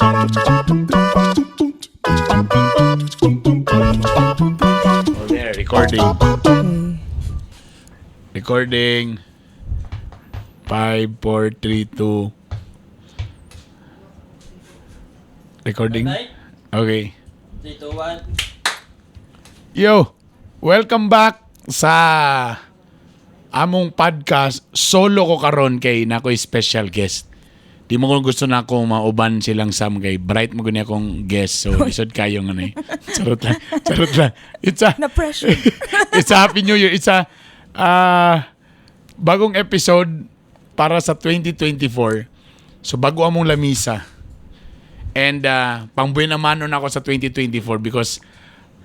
Oh, there, recording. Recording. 5, 4, 3, 2. Recording. Okay. 3, 2, 1. Yo, welcome back sa among podcast. Solo ko karon kay nako special guest. Di mo kung gusto na akong mauban silang sam kay bright mo gani akong guest. So isod kayo nga na. Charot lang. Charot lang. It's a Na pressure. It's a Happy New Year. It's a bagong episode para sa 2024. So bago among lamisa. And pangbuhay naman ako sa 2024 because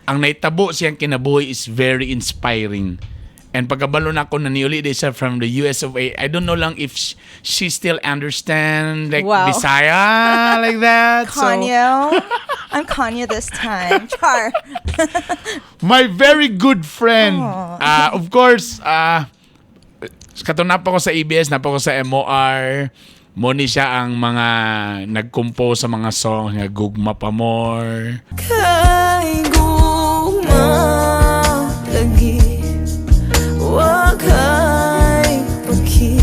ang naitabo siyang kinabuhi is very inspiring. And pagkabalo na ako naniuli siya from the US of A. I don't know lang if she still understand like Wow. Bisaya like that. Kanye. I'm Kanye this time. Char. My very good friend. Of course, katunap ako sa ABS, napa ko sa MOR. Moni siya ang mga nag-compose sa mga songs nga Gugma Pa More. Kay guma lagi. Wakay paki.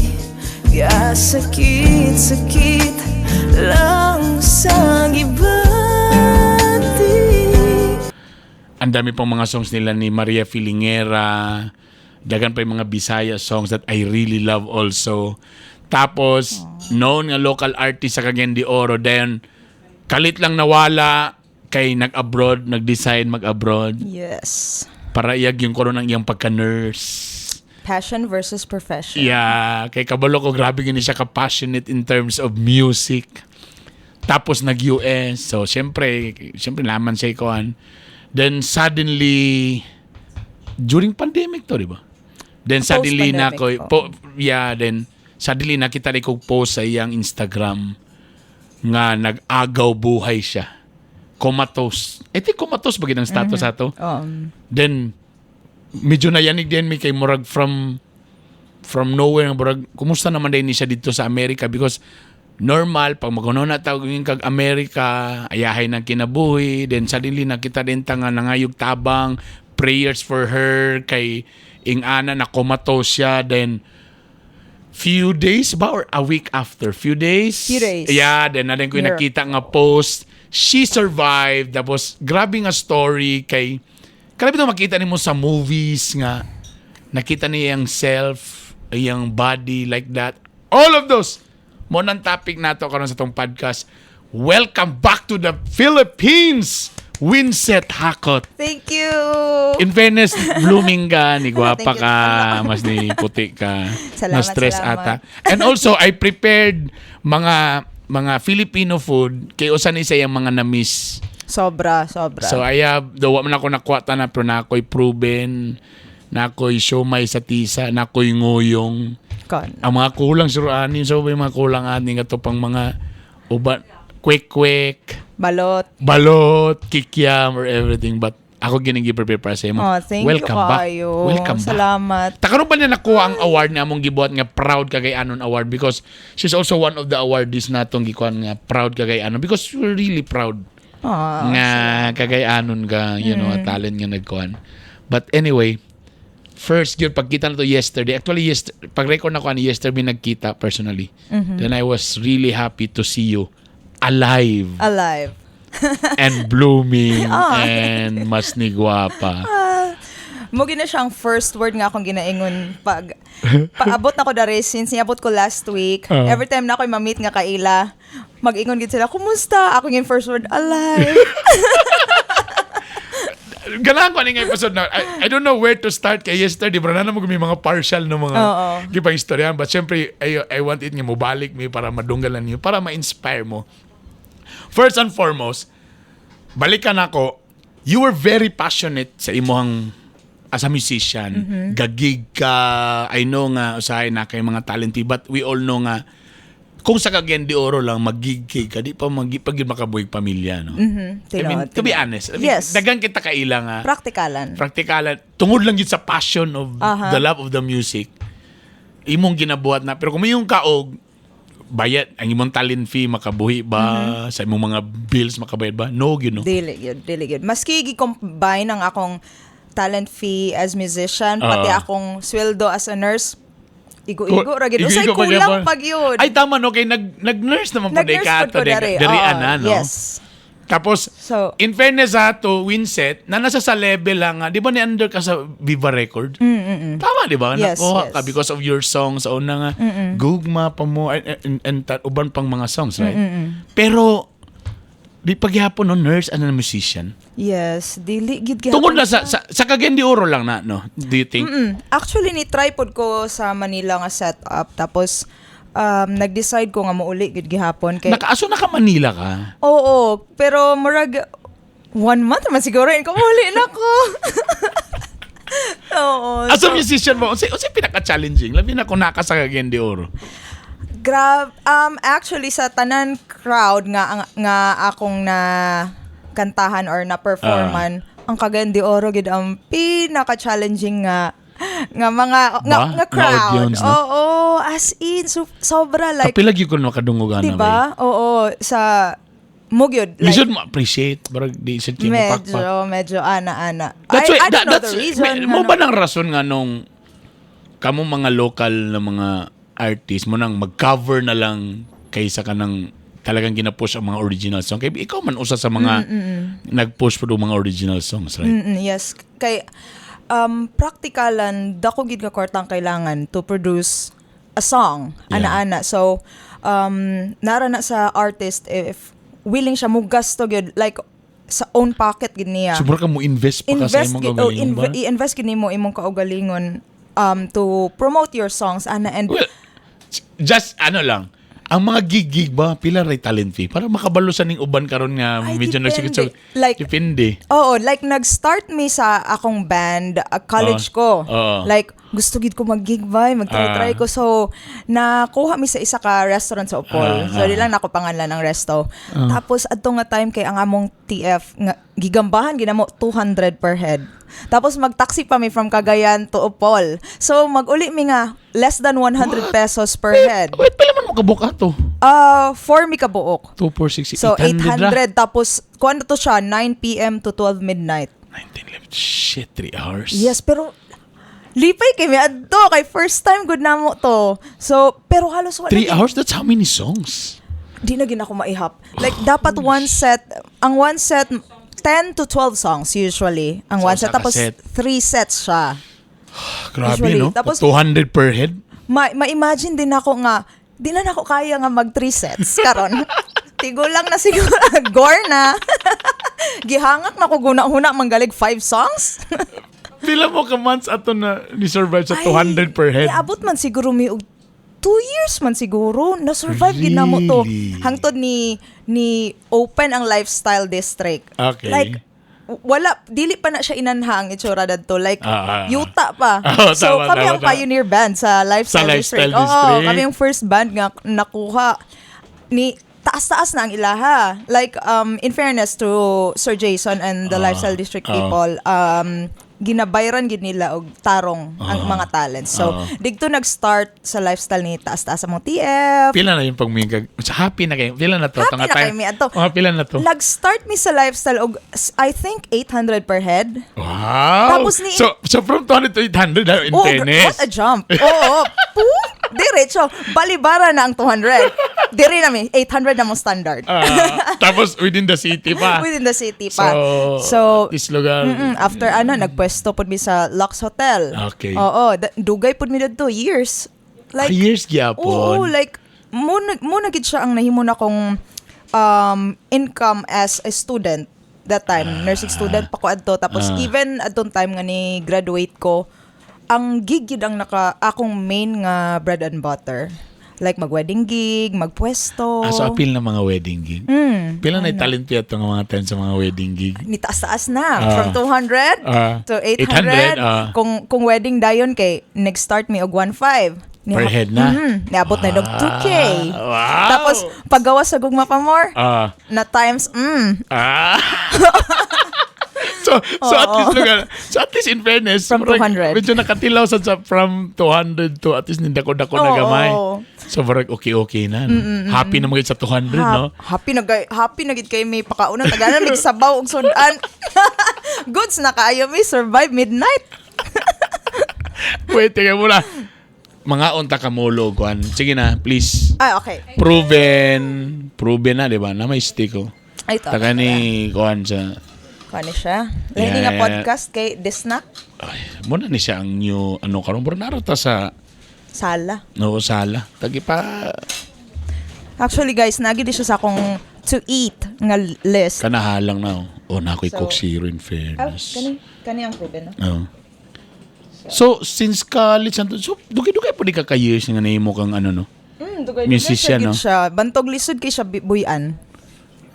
Ya sakit-sakit lang sa gibati. Ang dami pang mga songs nila ni Maria Filingera. Dagan pa yung mga Bisaya songs that I really love also. Tapos, known nga local artist sa Cagayan de Oro. Then, kalit lang nawala kay nag-abroad, nag-decide mag-abroad. Yes. Para iyag yung koron ng iyang pagka-nurse. Passion versus profession. Yeah, kay kabalo ko grabe gini siya ka-passionate in terms of music. Tapos nag-US. So, syempre naman siya ikuan. Then, suddenly, during pandemic to, di ba? Then, suddenly na ko, then, suddenly nakita rin kong post sa iyang Instagram nga nag-agaw buhay siya. Comatose. Comatose ba ang status ato? Then, medyo nayanig din may kay Murag from nowhere. Murag, kumusta naman din siya dito sa Amerika? Because normal, pag magkuno na tawag yung kag-Amerika, ayahay ng kinabuhi. Then suddenly nakita din ta nga nangayog tabang, prayers for her, kay ing-ana na comatose siya. Then, few days ba or a week after? Few days? Yeah, then natin ko yung nakita nga post. She survived. Tapos, grabe nga story kay... Grabe ito makita niyo mo sa movies nga. Nakita niya yung self, yung body like that. All of those. Mo nang topic nato karon sa tong podcast. Welcome back to the Philippines! Winset Hakot. Thank you. In fairness, blooming ka, ni gwapa Thank you. ka, mas ni puti ka, Salamat, na stress salamat. ata. And also, I prepared mga Filipino food kay usan isa yung mga na-miss. Sobra. So, I have, daw man ako nakuha na, pero na ako'y proven, na ako'y siomay sa tisa, na ako'y nguyong. Ang mga kulang suruanin, so may mga kulang aning ito pang mga uban, quick, balot, kikiam, or everything. But ako ginigi-prepare para sa imo. Oh, thank Welcome you back. kayo. Welcome back. Salamat. Takano ba niya nakuha ang award na among gibuhat nga proud kagay anon award because she's also one of the awardees natong gikuan nga proud kagay anon because we're really proud nga kagay anon ka, you know, talent nga nagkuan. But anyway, first yun pagkita na to yesterday. Actually pag-record na ko ani yesterday nagkita personally. Then I was really happy to see you alive. And blooming and mas ni gwapa. Mo gina siyang first word nga akong ginaingon pag paabot na ko dari since niabot ko last week. Every time na ako'y ma-meet nga kaila, mag-ingon gid sila, kumusta? Ako yung first word, alive. Ganahan ko nga episode na I don't know where to start kay yesterday bro na mo may mga partial na mga gipang istoryan but syempre I want it nga mo balik mi para madunggalan niyo para ma-inspire mo. First and foremost, balikan ako, you were very passionate sa imong as a musician. Gagig ka, I know nga, usahay na kay mga talented, but we all know nga, kung sa Cagayan de Oro lang, mag-gig ka, di pa pag makabuhig pamilya, no? To be honest, Yes. dagang kita kaila nga. Praktikalan. Tungod lang yun sa passion of the love of the music, imong ginabuhat na. Pero kung may yung kaog, bayad ang imong talent fee makabuhi ba sa imong mga bills makabayad ba? No, Dili good. Maski gi-combine ang akong talent fee as musician, pati akong sweldo as a nurse, igo-igo ra gid. Usay Igo-igo pa kulang gyapon. pag yun. Ay tama no kay nag-nurse naman po Nag-nurse ka pod ko dari. no. Yes. Tapos So, in fairness to Winset na nasa sa level lang, di ba ni under ka sa Viva Record? Tama di ba? Yes, Nakuha yes. ka because of your songs o una nga gugma pa mo and uban pang mga songs, right? Pero di pagyapon no nurse and a musician. yes, dili gid Tungod gihapon na sa Cagayan de Oro lang na no. Do you think? Actually, ni tripod ko sa Manila nga setup. Tapos, nag-decide ko nga mauli gid gihapon. Kay, Nakaaso na ka Manila ka? oo, pero murag 1 month man siguro yun. Kumuli na ko. Oo. As a musician mo, unsay pinaka-challenging? Labi na kung naka sa Cagayan de Oro. Actually, sa tanan crowd nga akong na kantahan or na performan, ang Cagayan de Oro gid ang pinaka-challenging nga mga Ba? crowd. Nga audience, no? Oo, as in sobra like Kapilagi ko makadungogan na. diba? Oo, sa Mugyod. You Like, should appreciate. Barag di should kayo mapakpak. medyo ana-ana. That's why, I don't know that's, the reason. mo ba ng rason nga nung kamo mga local na mga artist mo nang mag-cover na lang kaysa ka nang talagang ginapush ang mga original song. Kaya ikaw man usa sa mga nag-push po mga original songs, right? Yes. Kay, praktikalan, dako gid ka kwartang kailangan to produce a song, Yeah. ana-ana. So, nara na sa artist if willing siya mo gasto gyud like sa own pocket gid niya. Sobra ka mo invest pa ka sa imong kagalingon ba? I-invest gid nimo imong kaugalingon to promote your songs ana and Well, just ano lang, ang mga gig ba, pila ray talent fee? Para makabalo sa ning uban karon nga Ay, medyo depende. nagsigit sa... Like, depende. Oo, like nag-start me sa akong band, college ko. Like gusto gid ko mag-gig ba, mag-try ko. So nakuha mi sa isa ka restaurant sa Upol. So di lang nako pangalan ng resto. Tapos adto nga time kay ang among TF nga gigambahan ginamo 200 per head. Tapos mag-taxi pa mi from Cagayan to Upol. So mag-uli mi nga less than 100 pesos per head. Wait, pala man mo kabuka to? 4 mi kabuok. 2, 4, 6, So 800 800 tapos kuan to siya 9 PM to 12 midnight. 19, shit, 3 hours. Yes, pero lipay kay mi adto kay first time good namo to. So pero halos wala 3 hours? That's how many songs? di na gid ako maihap. Like dapat one set 10 to 12 songs usually. Ang So, one set sa tapos cassette. 3 sets siya. Grabe, Usually. no? Tapos- 200 per head? Ma-imagine din ako nga di na nako kaya nga mag 3 sets karon. Tigulang na siguro gore na. Gihangak na ko guna-huna manggalig 5 songs. Pila mo ka months ato na ni-survive sa Ay, 200 per head? Abot man siguro mi og 2 years man siguro na-survive gid namo to. Really? Hangtod ni open ang lifestyle district. Okay. Like wala dili pa na siya inanha ang itsura dadto like yuta pa. Oh, So tama, kami tama, ang tama. pioneer band sa lifestyle, Sa lifestyle district. district. Oo, kami yung first band nga nakuha ni taas-taas na ang ilaha. Like in fairness to Sir Jason and the lifestyle district people, ginabayran gid nila og tarong ang mga talents. So digto nag-start sa lifestyle ni taas-taas ang mga TF. Pila na yung pagmingag? Happy na kayo? Pila na to? Happy Tanga na tayo. kayo, mi ato. Pila na to? Nag-start mi sa lifestyle og I think 800 per head. Wow! Tapos ni- So from 200 to 800 na in Oh, tennis? what a jump. Oo. Diretso. Balibara na ang 200. Diri na mi. 800 na mo standard. Tapos within the city pa. Within the city pa. So, this lugar. After nagpwesto pud mi sa Lux Hotel. Okay. Oo. Dugay pud mi dito. Years. Like, years gyapon. oo, like, muna gid siya ang nahimo na kong income as a student that time. Nursing student pa ko adto. Tapos even adtong time nga ni graduate ko, ang gig yun ang akong main nga bread and butter. Like mag-wedding gig, magpwesto. So appeal na mga wedding gig. Pila na talent piya itong mga time sa mga wedding gig? Ni taas-taas na. From 200 to 800. 800, Kung wedding dayon kay, nag-start mi og 1.5. Per head na? Niabot na dog 2K. Wow! Tapos, paggawa sa gugma pa more, na times, So at least in fairness, From 200. medyo nakatilaw sa from 200 to at least nindako-dako na gamay. So parang okay na. No? Happy na magiging sa 200, no? Happy na gid kay may pakaunan tagalan mig sabaw og sudan. Goods na kaayo may survive midnight. Wait, tingnan mo na. Mga unta ka mulo, kuan. Sige na, please. Okay. Proven na, di ba? Na may stick ko. Ay, to. Taka ni kuan sa... Kani siya. Lahi nga podcast kay Disnack. Ay, muna ni siya ang new, karon Bernardo ta sa... Sala. No, sala. Tagi pa... Actually, guys, nagid siya sa akong to eat nga list. Kanahalang na. Na ako'y So, Coke Zero in fairness. Kani ang proven, no? Oo. So, since college, so, dugay-dugay po di ka ka-years nga nahimo kang no? Dugay Musician, no? siya. Bantog lisod kay siya buyan.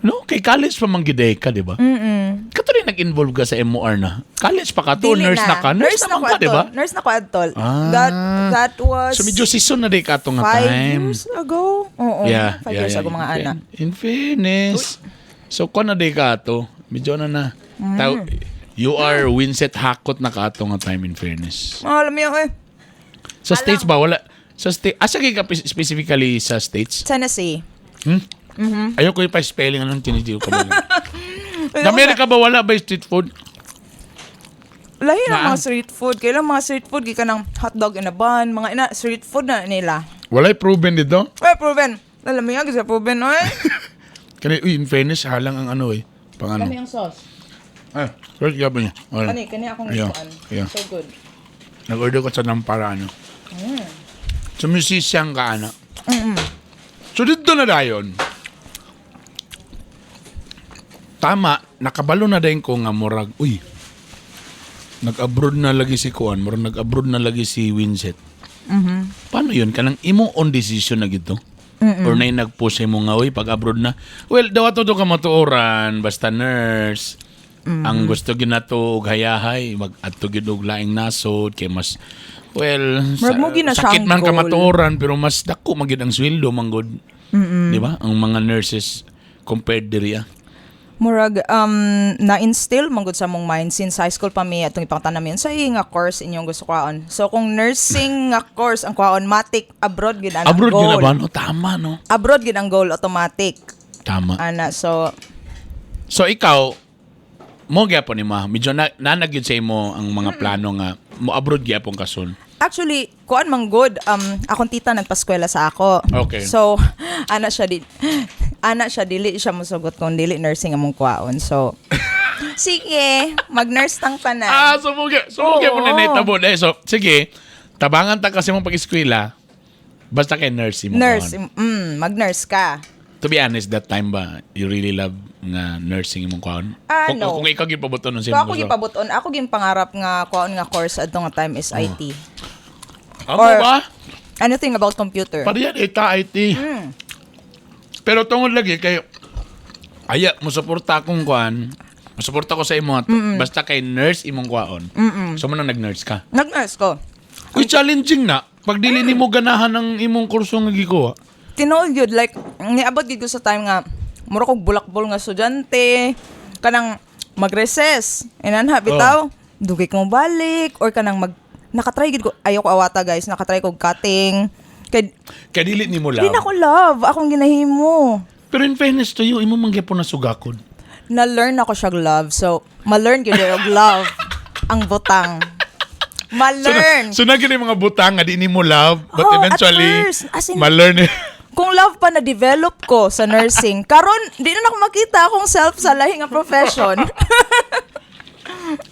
No, kay college pa manggide ka, di ba? Kato rin nag-involve ka sa MOR na. College pa ka to, Dili nurse na ka. Nurse naman ka, di ba? Nurse na ko adtol. Ah. That was So, medyo season na di ka to nga 5 time. years ago. Oo. 5 years ago mga anak. In fairness. So, kung na di ka to, medyo na. You are Winset Hakot na ka to nga time in fairness. Alam mo yun, Sa States ba? Wala. Sa States. Asa ka specifically sa States? Tennessee. Ayoko yung pa-spelling anong tinitiyo ka ba? Sa Amerika ba wala ba yung street food? Lahi na mga street food. Kailan mga street food, ka ng hotdog in a bun, mga street food na nila. Wala yung proven dito? Proven. Alam mo yan, kasi proven, oy. In fairness, halang ang pang ano. Kami ang sauce. First gabo niya. Kani akong gustuan. Yeah. So good. Nag-order ko sa nampara So, musician ka, So, dito na dayon. Tama, nakabalo na dayon ko nga murag, nag-abroad na lagi si Kuan, murag nag-abroad na lagi si Winset. Paano yun? Kanang imo on decision na gito? Or na yung nag-push mo nga, pag-abroad na. Well, daw ato ka matuoran, basta nurse. Ang gusto ginato og hayahay, mag-ato ginug laing nasod, kay mas, sakit man ka matuoran, pero mas dako magid ang sweldo, manggod. Di ba? Ang mga nurses compared diri. Murag, na-instill manggod sa mong mind since high school pa mi atong ipangtanan mi sa nga course inyong gusto kwaon. So kung nursing nga course ang kwaon matic abroad gid ang Abroad goal. gid ba no? Tama no. Abroad gid ang goal automatic. Tama. So ikaw mo gyapon ni medyo nanag yun sa imo ang mga plano nga mo abroad gyapon kason. actually kuan man good akong tita nagpaskwela sa ako. Okay. So ana siya dili siya mosugot kung dili nursing among kwaon. So sige, mag-nurse tang tanan. Sumugi mo na naitabo. So, sige, tabangan ta kasi mong pag-eskwela, basta kay nurse mo. Nurse, mag-nurse ka. To be honest, that time ba, you really love nga nursing imong kwaon? No. Kung ikaw gipabuton nun So sa ako gipabuton, ako pangarap nga kwaon nga course adto nga time is IT. Ano Or- ba? Anything about computer. Pariyan, IT. Pero tungod lagi, kay, musuporta akong kwaon, masuporta ko sa imo, basta kay nurse imong kwaon. So, man nag-nurse ka. Nag-nurse ko. Uy, challenging na. Pag dili nimo ganahan ng imong kurso nga gikuha. Tinood yun, like, niabot gid ko sa time nga, mura kong bulakbol nga estudyante, kanang mag-recess, inanha, bitaw, dugay ko balik, or kanang nakatry gid ko, ayaw ko awata guys, nakatry ko cutting, kay Dili nimo di lang. na ko love, akong ginahimo. Pero in fairness to you, imo mangyapon na sugakod. Na-learn ako siya love, so, ma-learn gid og love, ang butang. Ma-learn. So naging mga butang nga di nimo love, but Oh, eventually, at first, as in- ma-learn Kung love pa na-develop ko sa nursing, karon di na ako makita akong self sa lahi nga profession.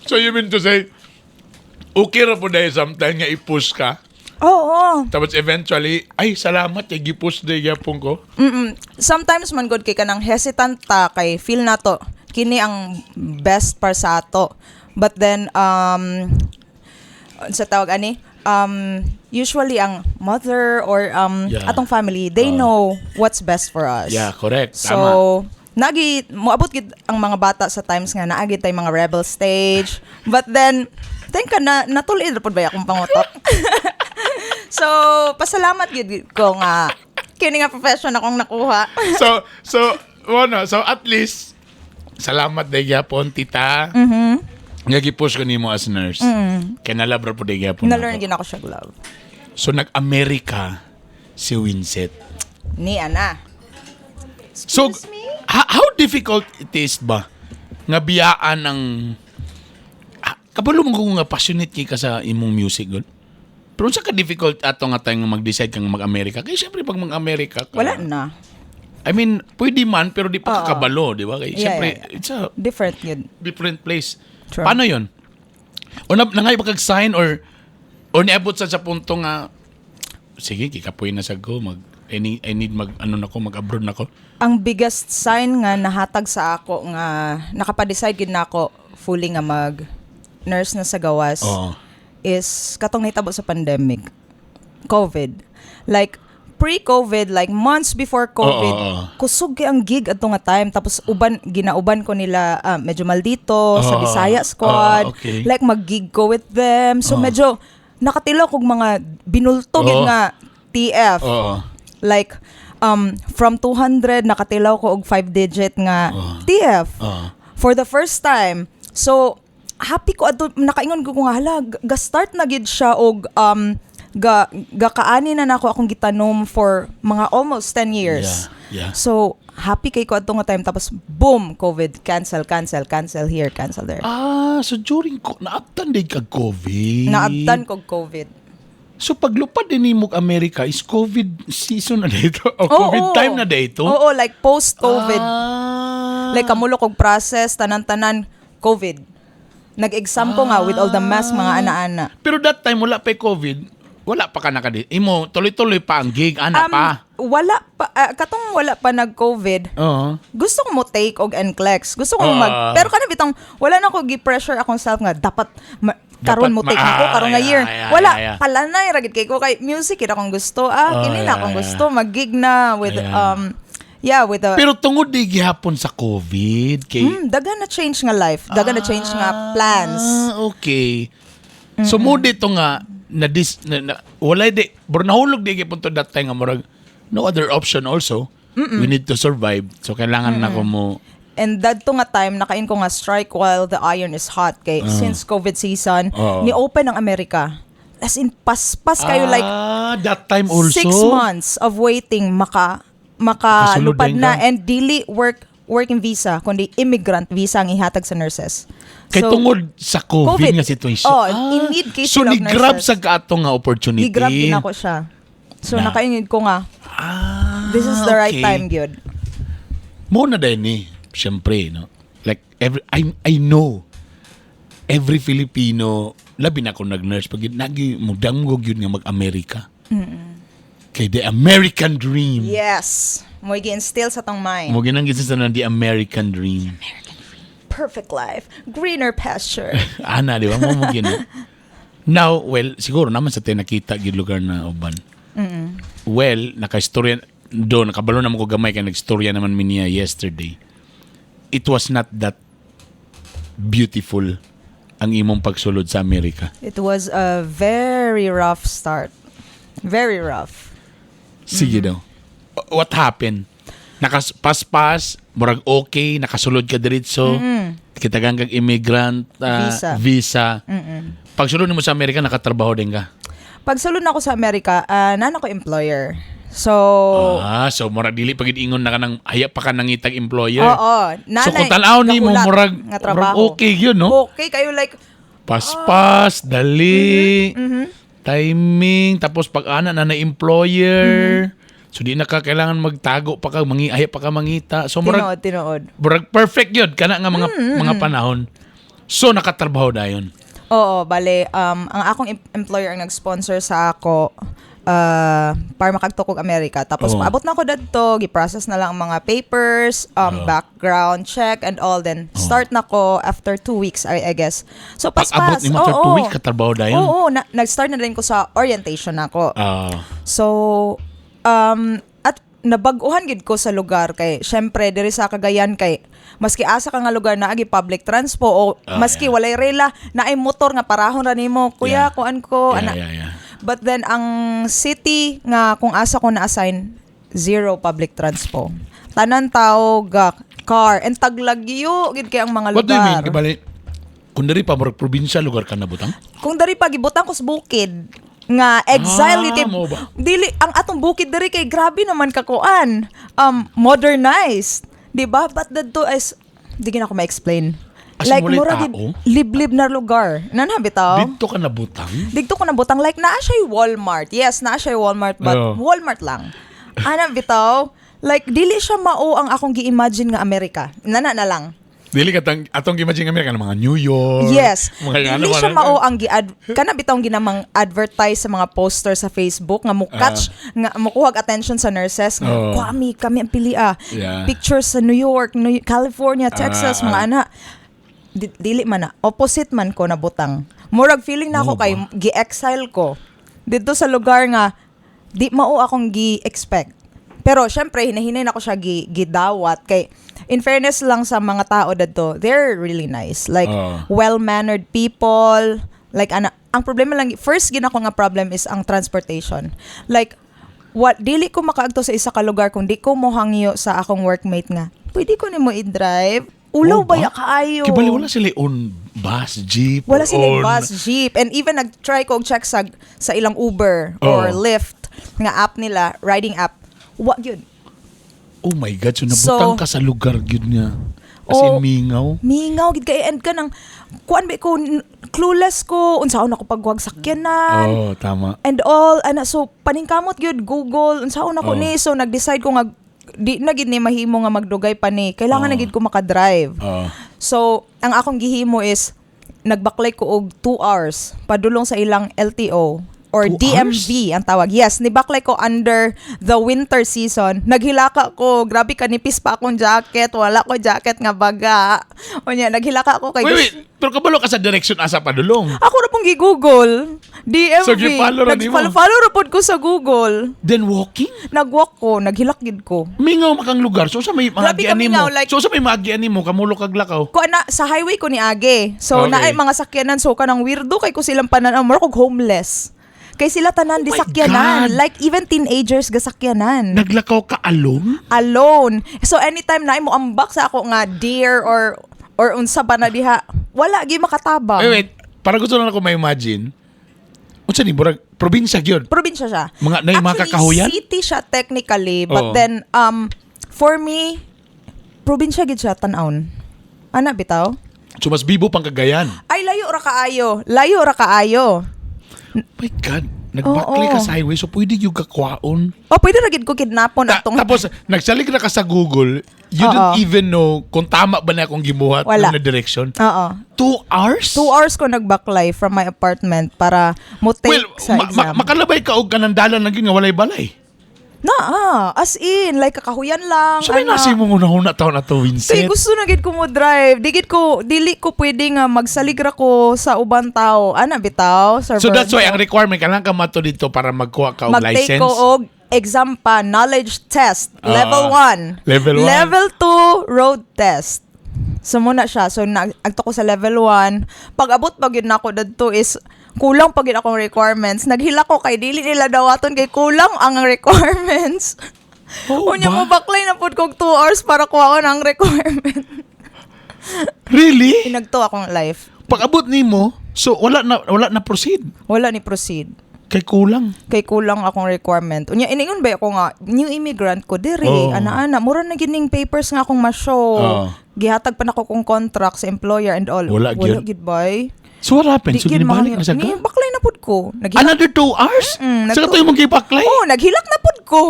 So you mean to say, okay ra po dahil sometimes nga i-push ka, Oo. tapos eventually, ay salamat, kay gi-push dahil yapon ko. Sometimes man good kay kanang hesitant ta kay feel na to kini ang best para sa ato. But then sa tawag ani usually ang mother or Yeah. atong family, they know what's best for us. Yeah, correct. Tama. So, moabot gid ang mga bata sa times nga naagi tay mga rebel stage. But then, thank ka na natulid ra pud ba akong pangutok. So, pasalamat gid ko nga kini nga profession akong nakuha. So at least, salamat day gyapon tita. Nga gi-push ko nimo as nurse. Kaya nalabra po day gyapon. Na-learn gin ako siya love. So nag-Amerika si Winsett. Ni ana. So how difficult it is ba nga biyaan ng kabalo mo kung nga passionate ka sa imong music gud? Pero sa ka difficult ato nga tayong mag-decide kang mag-Amerika. Kaya syempre pag mag-Amerika ka. Wala na. I mean, pwede man pero di pa kakabalo, di ba? Kaya syempre it's a Different yun. different place. True. Paano 'yon? O nangay ba kag-sign or niabot sa punto nga sige, kikapoy na sa go I need mag-abroad na ko. Ang biggest sign nga nahatag sa ako nga nakapadecide gid na ako fully nga mag nurse na sa gawas is katong nahitabo sa pandemic. COVID. Like pre-COVID, like months before COVID, kusog kay ang gig ato nga time. Tapos ginauban ko nila medyo Maldito sa Bisaya Squad. Okay. Like mag-gig ko with them. So medyo nakatilaw kog mga binultog nga TF. Like from 200 nakatilaw ko og 5-digit nga TF for the first time. So happy ko ato nakaingon ko nga hala ga-start na gid siya og kaani na nako akong gitanom for mga almost 10 years. Yeah. So happy kay ko ato nga time tapos boom COVID cancel here cancel there. So during naabtan din kag COVID. Naabtan kog COVID. So paglupad din nimo Amerika is COVID season na dito o COVID time na dito. Oo, like post COVID. Like kamulo kog process tanan-tanan COVID. Nag-exam ko nga with all the mask mga ana-ana. Pero that time wala pa COVID. Wala pa ka imo tuloy-tuloy pa ang gig ana pa. Wala pa katong wala pa nag-COVID. Gusto ko mo take og NCLEX. Gusto ko pero kana bitang wala na ko gi-pressure akong self nga dapat karon mo take ako karon nga year. Wala palanay ra gid kay ko kay music ira akong gusto. Kini na akong gusto mag-gig na with with the Pero tungod di gihapon sa COVID kay dagan na change nga life, dagan na change nga plans. Okay. So mo dito nga na wala di pero nahulog di gihapon to that time nga murag no other option also. We need to survive. So kailangan na ko mo and dadto nga time nakain ko nga strike while the iron is hot kay since COVID season ni open ang Amerika. As in paspas kayo like that time also 6 months of waiting makalupad na and dili working visa kundi immigrant visa ang ihatag sa nurses. Kay tungod sa COVID nga situation. In need case so of ni-grab nurses. sa kato nga opportunity. Ni-grab din ako siya. So nakaingid ko nga. This is the right time, gyud. Mo na din ni, syempre, no. Like I know every Filipino labi na ko nag-nurse pag nagi mudangog yun nga mag-Amerika. Kay the American dream. Yes. Mo gi-instill sa tong mind. Mo ginang gisa na the American dream. Perfect life, greener pasture. Ana, di ba? Mo gina. Now, well, siguro naman sa tayo nakita yung lugar na uban. Well, naka-istorya doon, nakabalo naman ko gamay kaya nag-istorya naman niya yesterday. It was not that beautiful ang imong pagsulod sa Amerika. It was a very rough start. Very rough. Sige daw. What happened? Nakapaspas, murag okay, nakasulod ka diretso, kitagang kag immigrant visa. Pagsulod mo sa Amerika, nakatrabaho din ka? Pagsulod na ako sa Amerika, nana ko employer. So, so murag dili pagid ingon na ka nang haya pa ka nangitag employer. So kung tanaw ni mo murag okay yun, no? Okay kayo like paspas, dali, timing, tapos pag ana na employer. So di na ka kailangan magtago pa ka, haya pa ka mangita. So murag tinuod. Murag perfect yun kana nga mga panahon. So nakatrabaho dayon. Oo, bale ang akong employer ang nag-sponsor sa ako para makagtukog Amerika. Tapos paabot na ako dadto, gi-process na lang ang mga papers, background check and all, then start na ko after 2 weeks I guess. So pag-abot ni mo after 2 weeks katrabaho dayon. Oo, nag-start na din ko sa orientation ako. So at nabaguhan gid ko sa lugar kay syempre diri sa Cagayan kay maski asa ka nga lugar na agi public transpo o maski walay rela na ay motor nga parahon ra nimo kuya kuan ko ana. But then ang city nga kung asa ko na assign zero public transpo. tanan tao ga car and taglagyo gid kay ang mga What do you mean? lugar. Kibali, kung dari pa murag probinsya lugar ka na butang? Kung dari pagibutang ko sa bukid nga exile gid kay mo ba? dili ang atong bukid dari kay grabe naman kakuan. Modernized, di ba? But dito is di gina ko ma-explain. As Like in, walay mura tao? gid liblib na lugar. Nana bitaw? Dito ka na butang? Digto ko na butang like naa siya Walmart. Yes, naa siya Walmart but Oo. Walmart lang. Ana bitaw? Like dili siya mao ang akong gi-imagine nga Amerika. Nana na lang. Dili ka atong imagine Amerika ng mga New York. Yes. Mga Dili siya mao ang kana bitong ginamang advertise sa mga poster sa Facebook nga mo-catch nga mokuhag attention sa nurses nga Oo. kami ang pilia. Yeah. Pictures sa New York, California, Texas, mga ana. Dili man na opposite man ko na butang. Murag feeling na ako kay gi-exile ko dito sa lugar nga di mao akong gi-expect. Pero syempre hinahinay na ko siya gidawat kay in fairness lang sa mga tao dadto, they're really nice. Like well-mannered people. Like ang problema lang first gina ko nga problem is ang transportation. Like what dili ko makaagto sa isa ka lugar kung di ko mohangyo sa akong workmate nga. Pwede ko nimo i-drive. Ulaw ba ya kaayo? Kibali wala sila on bus, jeep, Wala or silang on- bus, jeep. And even nag-try ko og check sa ilang Uber or Lyft nga app nila, riding app. Wa yun. Oh my God, so nabutang ka sa lugar yun nga. As in mingaw. Mingaw gid kay and ka nang kuan ba ko clueless ko unsaon ako pagwag sakyanan. Tama. And all so paningkamot gyud Google unsaon ako ni so nag-decide ko nga di na gid ni mahimo nga magdugay pa ni kailangan na gid ko makadrive. So ang akong gihimo is nagbaklay ko og 2 hours padulong sa ilang LTO or 2 DMV ang tawag. Yes, nibaklay ko under the winter season. Naghilaka ko, grabe kanipis pa akong jacket, wala ko jacket nga baga. O niya, naghilaka ko kay Wait. Pero kabalo ka sa direction asa padulong. Ako na pong gi-Google. DMV. So, gi-follow ra nimo? Nag-follow ra pod ko sa Google. Then walking? Nag-walk ko, naghilakgid ko. Mingaw makang lugar. So sa may Grabe ka maagian mingaw, mo. like- So sa may maagian mo, kamulo kag lakaw. Ko na sa highway ko ni Age. So Okay. naay mga sakyanan so kanang weirdo kay ko silang panan mo kog homeless. Kay sila tanan di my sakyanan. God. Like even teenagers ga sakyanan. Naglakaw ka alone? Alone. So anytime na mo ambak sa ako nga deer or unsa ba na diha, wala gi makatabang. Wait. Para gusto lang ako ma-imagine. Unsa ni burag probinsya gyud. Probinsya siya. Na yung mga Actually, kakahuyan? city siya technically, but Oo. then for me probinsya gid siya tan-awon. Ana bitaw? So mas bibo pang Cagayan. Ay layo ra kaayo. Layo ra kaayo. My God. Nagbakli ka Oo. sa highway so pwede yung kakwaon. O pwede ra gid ko kidnapon atong Tapos nagsalig na ka sa Google, you Oo. don't even know kung tama ba na akong gibuhat Wala. na direction. Oo. 2 hours? 2 hours ko nagbaklay from my apartment para mo take Well, sa exam. makalabay ka og kanandalan lang yun nga walay balay. as in, like kakahuyan lang. So may nasi mo una taon na to, Kay Vincent. gusto na gid ko mo drive. Dili ko pwede nga magsaligra ko sa ubang tao. Ana bitaw, Sir So that's why Virgo. ang requirement kailangan ka mato dito para magkuha ka og Mag-take license. ko og exam pa, knowledge test, level 1. Level 1. Level 2, road test. So muna siya. So agto ko sa level 1. Pag abot pag yun ako dadto is kulang pag yun akong requirements. Naghila ko kay dili nila dawaton kay kulang ang requirements. Oh, Unya mo ba? baklay na pud kog 2 hours para kuha ko ng requirement. Really? Inagto akong life. Pag abot nimo, so wala na proceed. Wala ni proceed. Kay kulang. Kay kulang akong requirement. Unya iningon ba ako nga new immigrant ko diri Oo. ana-ana mura na gining papers nga akong ma-show. Oo. Gihatag pa nako kong contract sa employer and all. Wala gyud. gid bay. So what happened? So gid ginibalik na sa ni ka? baklay na pud ko. Another 2 hours? Sa katoy mong gibaklay? Oh, naghilak na pud ko.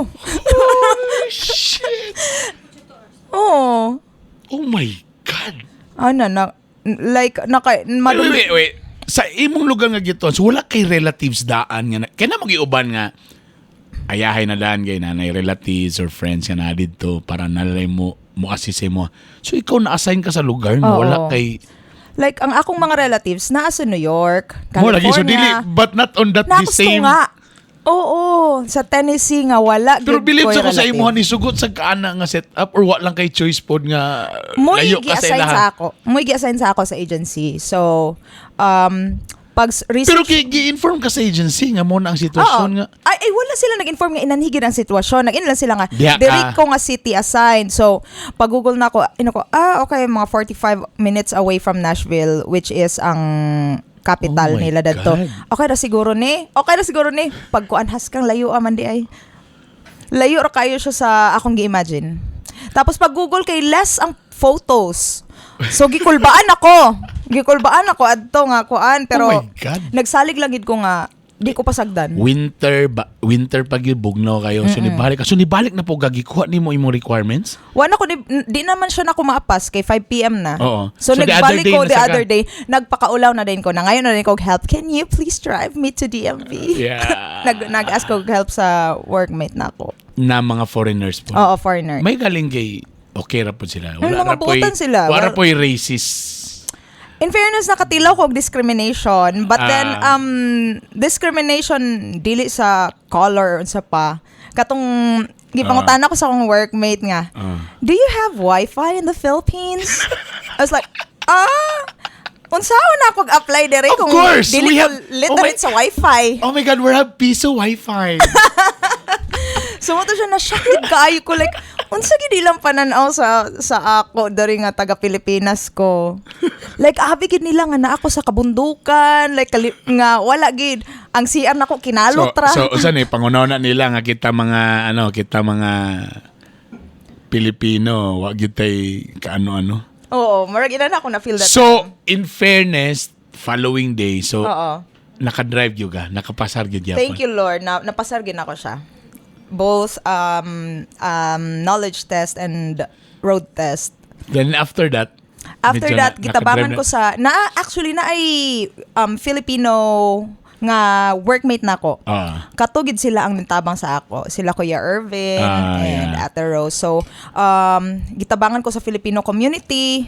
Shit. Oh. Oh my God. Ana na like Wait. Sa imong lugar nga gito, so wala kay relatives daan nga. Kaya na mag-iuban nga, ayahay na daan kay nanay relatives or friends nga na dito para nalay mo assist mo. So ikaw na-assign ka sa lugar nga Oo. wala kay... like ang akong mga relatives naa sa New York, Mo lagi, so dili, California. but not on that the Nagusto same... nga. Oo, sa Tennessee nga wala Pero gyud believe ko'y sa ko sa relative. imuhan ni sugot sa kaana nga setup or wa lang kay choice pod nga Muy layo ka sa gi-assign ilahan. sa ako. Muy gi-assign sa ako sa agency. So, Pero gi-inform ka sa agency nga mo na ang sitwasyon nga. Ay, wala sila nag-inform nga inanhigid ang sitwasyon. Nag-inlan sila nga, Diya ka. direct ko nga city assigned. So, pag Google na ako, okay, mga 45 minutes away from Nashville, which is ang capital Oh my nila dadto. God. Okay na siguro ni. Pag kuanhas kang layo man di ay. Layo ra kayo siya sa akong gi-imagine. Tapos pag Google kay less ang photos. So gikulbaan ako adto nga kuan pero Oh my God. nagsalig lang gid ko nga di ko pasagdan. Winter pag yung bugnaw kayo. So nibalik na po gagikuha nimo imong requirements. Wala ko di naman siya na kumaapas kay 5 PM na. Oo. So, So, the nagbalik other day ko the nasaka- other day, nagpakaulaw na din ko na ngayon na din ko help. Can you please drive me to DMV? Yeah. Nag-ask ko help sa workmate na ako. Na mga foreigners po. Oo, foreigner. May galing kay okay ra po sila. Mga ra po'y- buotan sila. Wala po'y racist. In fairness, nakatilaw ko og discrimination. But then, discrimination dili sa color unsa pa. Katong gipangutan ako sa akong workmate nga, do you have Wi-Fi in the Philippines? I was like, unsaon na ako apply dire Of kung course, dili we ko have- literate sa Wi-Fi. Oh my God, we have piso Wi-Fi. So, mo to siya na-shock gid kaayo ko like, unsa gid ilang pananaw sa ako dari nga taga Pilipinas ko. Like abi gid nila nga na ako sa kabundukan, like nga wala gid ang CR nako kinalot ra. So usan pangunaw na nila nga kita mga Pilipino, wa gyud tay kaano-ano. Oo, marag ina na ako na feel that. So, in fairness, following day, so Oo. naka-drive gyud ka, nakapasar gyud yapon. Thank you Lord na napasar gid ako siya. Both knowledge test and road test. Then after that, After medyo that, gitabangan nakadrive ko sa actually na ay Filipino nga workmate na ko. Katugid sila ang nitabang sa ako. Sila Kuya Irvin and yeah. Ate Rose. So, gitabangan ko sa Filipino community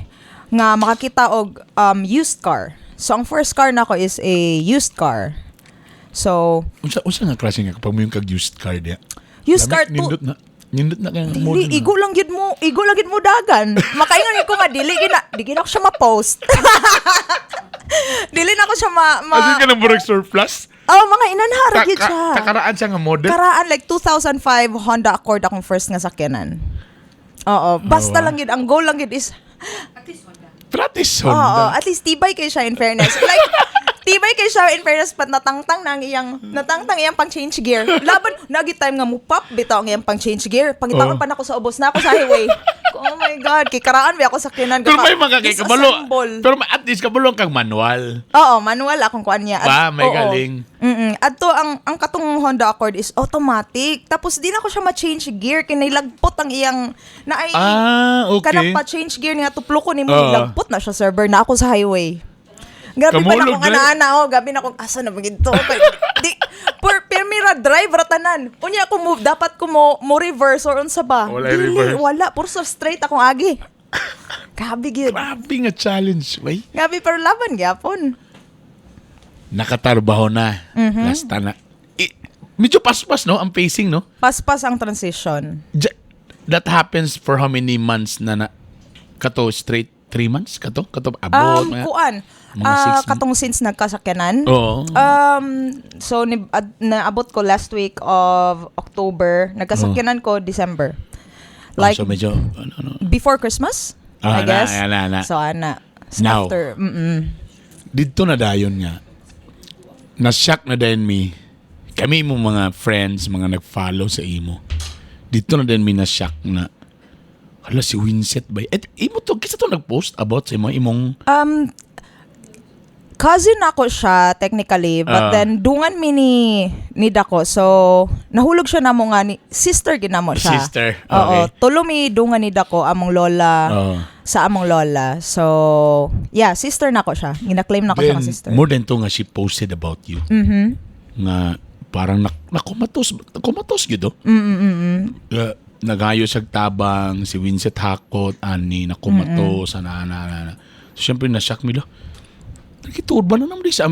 nga makakita og used car. So, ang first car na ko is a used car. So, unsa nga klase nga kapag mo yung kag-used car dia? used car Nindot na kaya Dili, igo lang gid mo dagan. Makaingon ko nga dili gina ko siya ma-post. Dili na ko siya Asin ka ng burag surplus? mga inanhara gid siya. Takaraan siya nga model? Karaan like 2005 Honda Accord akong first nga sakyanan. Oo, basta lang gid ang goal lang gid is Pratis oo, Honda. at least tibay kay siya in fairness. Like tibay kay siya in fairness pat natangtang iyang pang change gear. Laban nagi time nga mo pop bitaw ang iyang pang change gear. Pangitangon pa nako sa ubos na ako sa highway. Oh my God, kay karaan ba ako sakyanan Pero may mga kay kabalo. disassemble. Pero at least kabalo kang manual. Oo, manual akong kuan niya. May oo. galing. Adto ang katong Honda Accord is automatic. Tapos di na ko siya ma-change gear kay nailagpot ang iyang na ay Okay. kanang pa-change gear niya tuplo ko nimo Oo. nilagpot na siya server na ako sa highway. Gabi pa na Kamulog, akong ana-ana gabi na akong asa na magito. Di permira drive ratanan. Unya ako move dapat ko mo reverse or unsa ba? Wala Dili, reverse. wala puro sa straight akong agi. Gabi gid. Grabe nga challenge. Way. Gabi pero laban gyapon. Nakatarbaho na. Last na. Medyo paspas, no? Ang pacing, no? Paspas ang transition. That happens for how many months na kato straight 3 months? Kato abot. Kuan. Mga 6 months. Katong since nagkasakyanan. Oo. So naabot ko last week of October. Nagkasakyanan ko December. Like so medyo, before Christmas, I guess. Ana. So ana. So Now. after, Dito na dayon nga. Na-shock na din mi. Kami mo mga friends, mga nag-follow sa imo. Dito na din mi na-shock na hala si Winset ba? Imo to, kisa to nag-post about sa imong cousin ako siya technically, but then dungan mi ni Dako. So nahulog siya namo nga ni sister ginamo siya. Sister, Oo, okay. tulo mi dungan ni Dako among lola sa among lola. So yeah, sister nako siya. Gina-claim nako siya nga sister. More than to nga she posted about you. Nga parang kumatos gyud do. Nagayo siya tabang si Winset Hakot ani nakumatos ana. So syempre na-shock mi lo. Nakituod ba na naman sa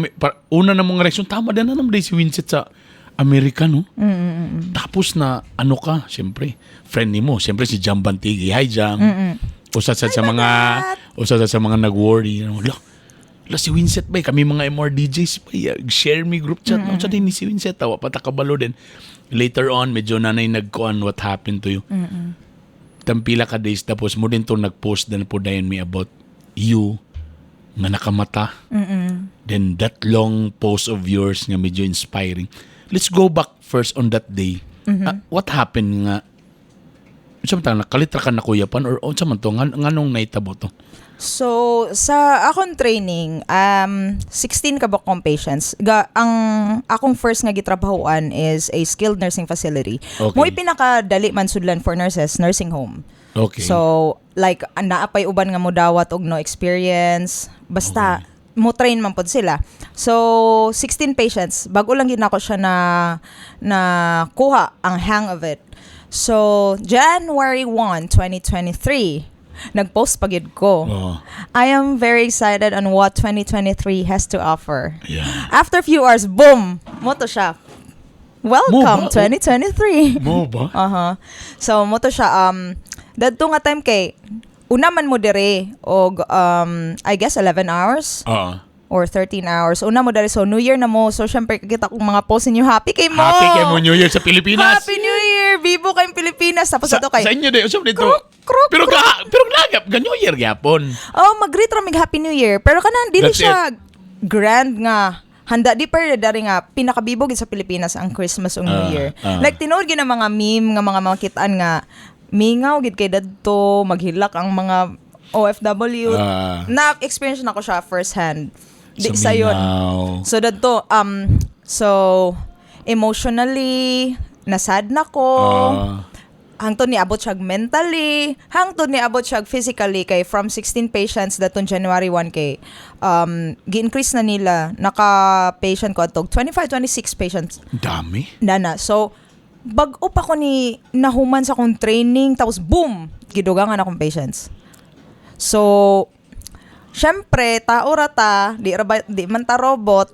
una na mga reaksyon tama din na naman si Winset sa Amerika, no? Tapos na ano ka, syempre friend nimo, syempre si Jam Bantigi. Hi Jam. Usa sa mga nag-worry, Wala si Winsett ba? Kami mga MR DJs ba? Share me group chat. No, din ni si Winsett. Tawa patakabalo din. Later on, medyo nanay nagkuhan what happened to you. Tampila ka days tapos mo din to nag-post na po dayon me about you nga nakamata. Then that long post of yours nga medyo inspiring. Let's go back first on that day. What happened nga? Samtang nakalitra ka na kuyapan or unsa man to nganong naitabo to? So, sa akong training, 16 ka ba kong patients. Ang akong first nga gitrabahoan is a skilled nursing facility. Okay. Mo'y pinakadali man sudlan for nurses, nursing home. Okay. So, like, naapay uban nga mo dawat og no experience. Basta, mo train man pod sila. So, 16 patients. Bago lang gid nako siya na kuha ang hang of it. So, January 1, 2023, nag-post pagid ko. I am very excited on what 2023 has to offer. Yeah. After a few hours, boom! Moto siya. Welcome, Mo ba? 2023. Mo ba? So, moto siya, dadto nga time kay, una man mo dire, og, I guess 11 hours or 13 hours. Una mo dire, so New Year na mo. So, syempre, kita kong mga post ninyo, happy kay mo! Happy kay mo New Year sa Pilipinas. Happy New Year! Vivo kayong Pilipinas. Tapos ito kay... Sa inyo din, usap dito. Krok, pero nagap ga New Year gyapon. Oh, mag-greet ramig Happy New Year. Pero kanang dili That's siya grand nga. Handa di pa dari nga pinakabibog sa Pilipinas ang Christmas o New Year. Like tinuod gid ang mga meme nga mga makitaan nga mingaw gid kay dadto maghilak ang mga OFW. Na-experience na ko siya first hand. Di sa yun. So dadto so emotionally nasad na ko. Hangtod ni abot siya mentally, hangtod ni abot siya physically kay from 16 patients datong January 1 kay gi-increase na nila naka-patient ko atog 25-26 patients. Dami. Nana. So bag-o pa ko ni nahuman sa akong training tapos boom, gidugangan akong patients. So syempre tao rata, di man ta robot.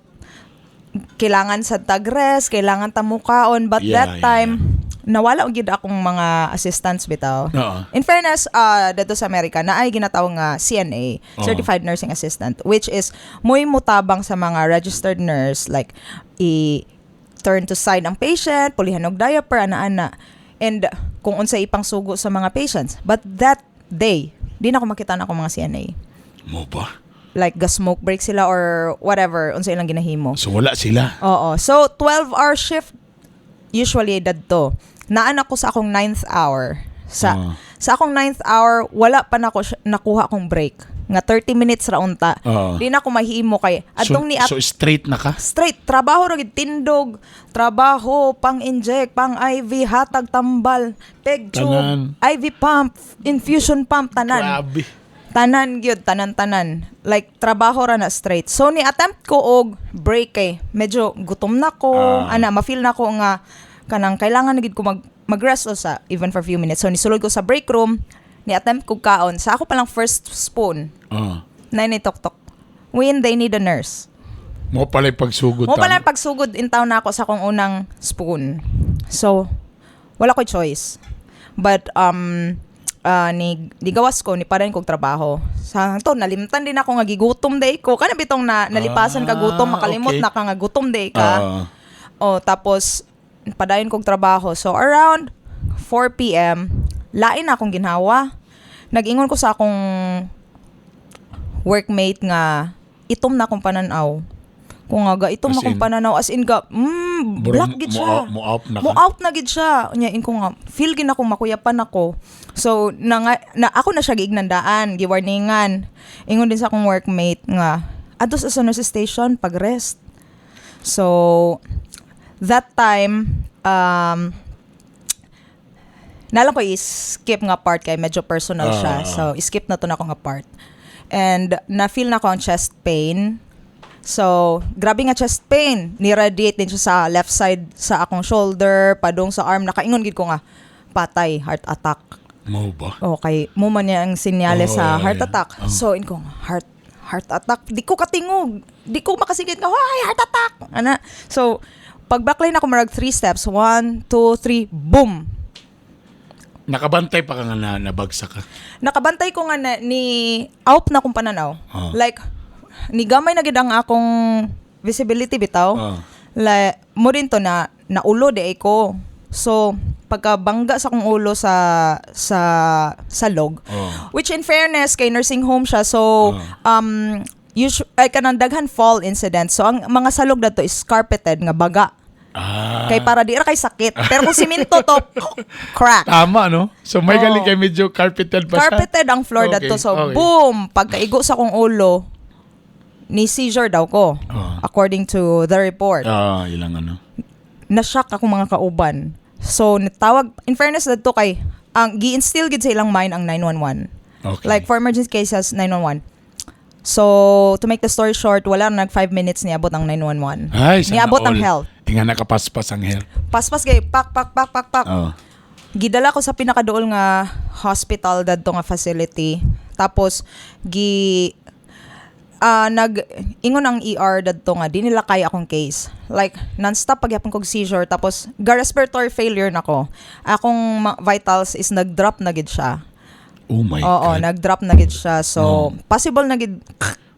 Kailangan sa tag-rest, kailangan ta mukaon but that time nawala og gid akong mga assistants bitaw. In fairness, dito sa Amerika na ay ginatawag nga CNA, Certified Nursing Assistant, which is mo'y mutabang sa mga registered nurse like turn to side ang patient, pulihan og diaper ana-ana. And kung unsay ipang sugo sa mga patients. But that day, di na ko makita na akong mga CNA. Mo ba? Like smoke break sila or whatever unsay ilang ginahimo. So wala sila. Oo. So 12-hour shift usually dadto. Naan ako sa akong 9th hour. Sa akong 9th hour, wala pa na ako nakuha akong break. Nga 30 minutes ra unta. Di na ako mahimo kay atong so straight na ka? Straight. Trabaho ra gid tindog. Trabaho, pang-inject, pang-IV, hatag tambal, peg tube, IV pump, infusion pump, tanan. Grabe. Tanan gyud, tanan-tanan. Like trabaho ra na straight. So ni attempt ko og break kay medyo gutom na ko, ma-feel na ko nga kanang kailangan na gid ko mag-rest sa even for a few minutes. So nisulod ko sa break room, ni attempt ko kaon. Sa ako pa lang first spoon. Nay tok-tok. When they need a nurse. Mo pala pagsugod. Mo pala pagsugod in town na ako sa akong unang spoon. So wala ko choice. But ni gawas ko ni paran kog trabaho. Sa to nalimtan din ako nga gigutom day ko. Kana bitong nalipasan ka gutom, makalimot na ka nga gutom day ka. Tapos padayon kog trabaho. So around 4 PM, lain na akong ginhawa. Nag-ingon ko sa akong workmate nga itom na akong pananaw. Kung nga itom akong pananaw as in black gid siya. Mo out na gid siya. Nya in ko nga feel gid ako makuyapan ako. So na ako na siya giignandaan, giwarningan. Ingon din sa akong workmate nga adto sa nurse station pag-rest. So that time, nalang ko i-skip nga part kay medyo personal siya. So, skip na to na ako nga part. And, na-feel na ko ang chest pain. So, grabe nga chest pain. Ni-radiate din siya sa left side sa akong shoulder, padung sa arm. Nakaingon gid ko nga, patay, heart attack. Mo ba? Okay, mo man niya ang sinyales sa heart attack. So, in ko nga, heart attack. Di ko katingog. Di ko makasigit nga, hoy, heart attack! Ana. So, pag-backline ako marag 3 steps. 1, 2, 3, boom! Nakabantay pa ka nga nabagsak ka? Nakabantay ko nga ni out na kong pananaw. Like, ni gamay na gid ang akong visibility bitaw. Mo din to na naulo di ko. So pagkabangga sa kong ulo sa log, which in fairness kay nursing home siya, so ay kanang daghan fall incident. So ang mga salog dato is carpeted nga baga. Kay para di ra kay sakit. Pero kung simento to, crack. Tama, no? So may galing kay medyo carpeted pa siya. Carpeted ang floor dato. So boom, pagkaigo sa kong ulo, ni seizure daw ko. According to the report. Ilang ano. Na-shock ako mga kauban. So nitawag, in fairness dato kay, ang gi-instill gid sa ilang mind ang 911. Okay. Like for emergency cases, 911. So, to make the story short, wala na 5 minutes niabot ang 911. Ay, sana niabot ang all. health. Nga nakapaspas ang health. Paspas kay pak. Gidala ko sa pinakaduol nga hospital dadto nga facility. Tapos ingon ang ER dadto nga di nila kaya akong case. Like non-stop pagyapon kog seizure, tapos respiratory failure nako. Akong vitals is nag-drop na gid siya. Oh my God. Oo, nag-drop na gid siya. So, possible na gid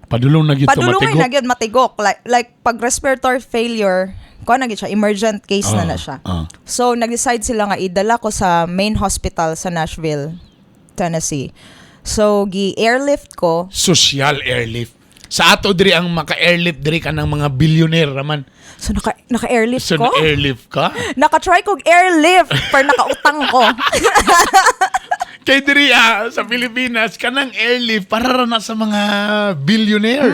Padulong na gid na gid matigok. Like pag respiratory failure, kuha na gid siya, emergent case na siya. So, nag-decide sila nga idala ko sa main hospital sa Nashville, Tennessee. So, gi-airlift ko. Social airlift. Sa ato diri ang maka-airlift diri ka ng mga billionaire raman. So, naka-airlift So, ko? na-airlift ka? Naka-try kog airlift, pero nakautang ko. Kay diri sa Pilipinas, kanang airlift para na sa mga billionaire.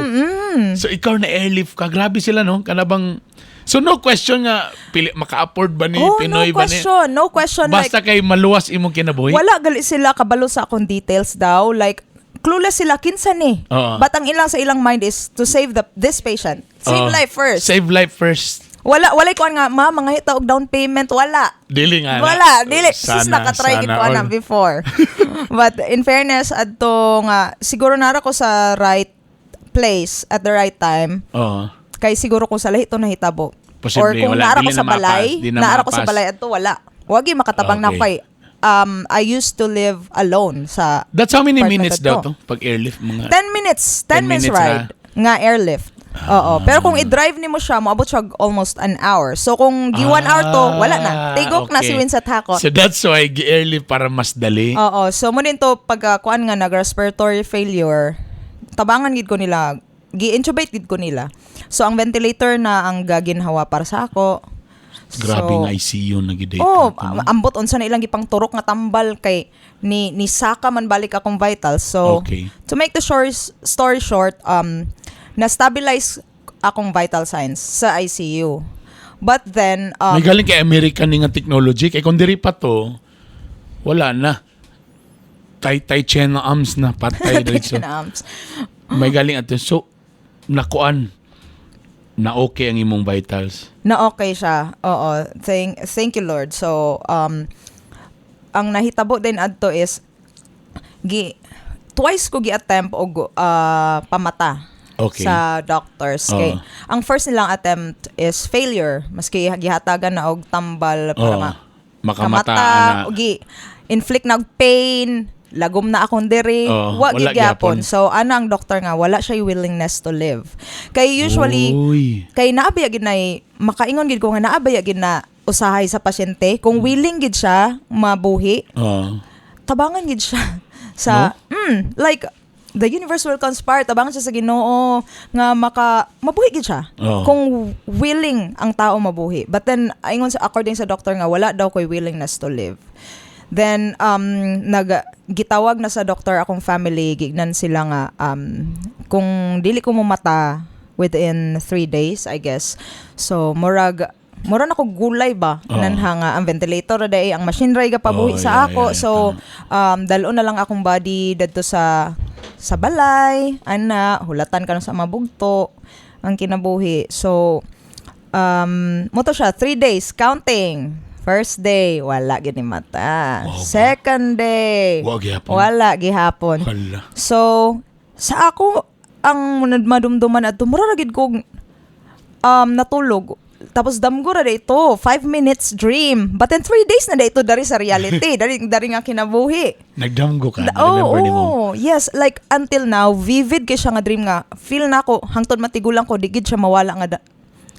So, ikaw na airlift ka. Grabe sila, no? Kanabang... So, no question nga, maka-afford ba ni Pinoy ba ni? No question. Basta kay maluwas imong kinabuhi? Wala gali sila kabalo sa akong details daw. Like, clueless sila, kinsa ni. But ang ilang sa ilang mind is to save this patient. Save life first. Save life first. Walay ko nga, mga hita og down payment, wala. Dili nga. Dili. Sis nakatry gid ko na before. But in fairness, adto nga, siguro nara ko sa right place at the right time. Kay siguro kung sa lahi to nahitabo. Or kung naara ko sa balay, adto wala. Wagi makatabang na kay I used to live alone sa That's how many minutes daw to pag airlift mga 10 minutes. 10 minutes ride nga airlift. Oo. Pero kung i-drive nimo siya, moabot siya almost an hour. So kung 1 hour to, wala na. Tigok na si Winsat Hakot. So that's why gi-airlift para mas dali. Oo. So mo din to pagkuan nga nag-respiratory failure, tabangan gid ko nila, gi-intubate gid ko nila. So ang ventilator na ang gaginhawa para sa ako. Grabe nga ICU na gid. Ambot unsa na ilang gipang turok nga tambal kay ni saka man balik akong vital. So to make the story short, na-stabilize akong vital signs sa ICU. But then... may galing kay American nga technology. Kay kung diri pa to, wala na. Tai China arms na. Patay dito. May galing ato. So, nakuan. Na okay ang imong vitals. Na okay siya. Oo. Thank you, Lord. So, ang nahitabo din adto is twice ko gi-attempt og pamata. Sa doctors. Kay, ang first nilang attempt is failure. Maski gihatagan na og tambal para makamata na. Inflict na og pain, lagom na akong diri, wa gyapon. So ana ang doctor nga wala siya willingness to live. Kay usually kay naabaya gid na makaingon gid ko nga naabaya gid na usahay sa pasyente kung willing gid siya mabuhi. Tabangan gid siya sa like the universe will conspire, tabangan siya sa Ginoo nga mabuhi gid siya. Kung willing ang tao mabuhi. But then ingon sa according sa doctor nga wala daw koy willingness to live. Then gitawag na sa doctor akong family, gignan sila nga kung dili ko mamata within 3 days, I guess. So mura na ko gulay ba nanha nga ang ventilator day ang machinery ga pabuhi sa ako. So dalo na lang akong body dadto sa balay, hulatan ka na sa mabugto ang kinabuhi. So mo to siya 3 days counting. First day, wala gini mata. Second day, wala gihapon. So, sa ako, ang madumduman at mura gid kong natulog. tapos damgo ra ito, 5 minutes dream. But in 3 days na ito dari sa reality. dari nga kinabuhi. Nagdamgo ka? Oo, Remember ni mo? yes. Like, until now, vivid kay siya nga dream nga. Feel na ako, hangtod matigulang ko, digid siya mawala nga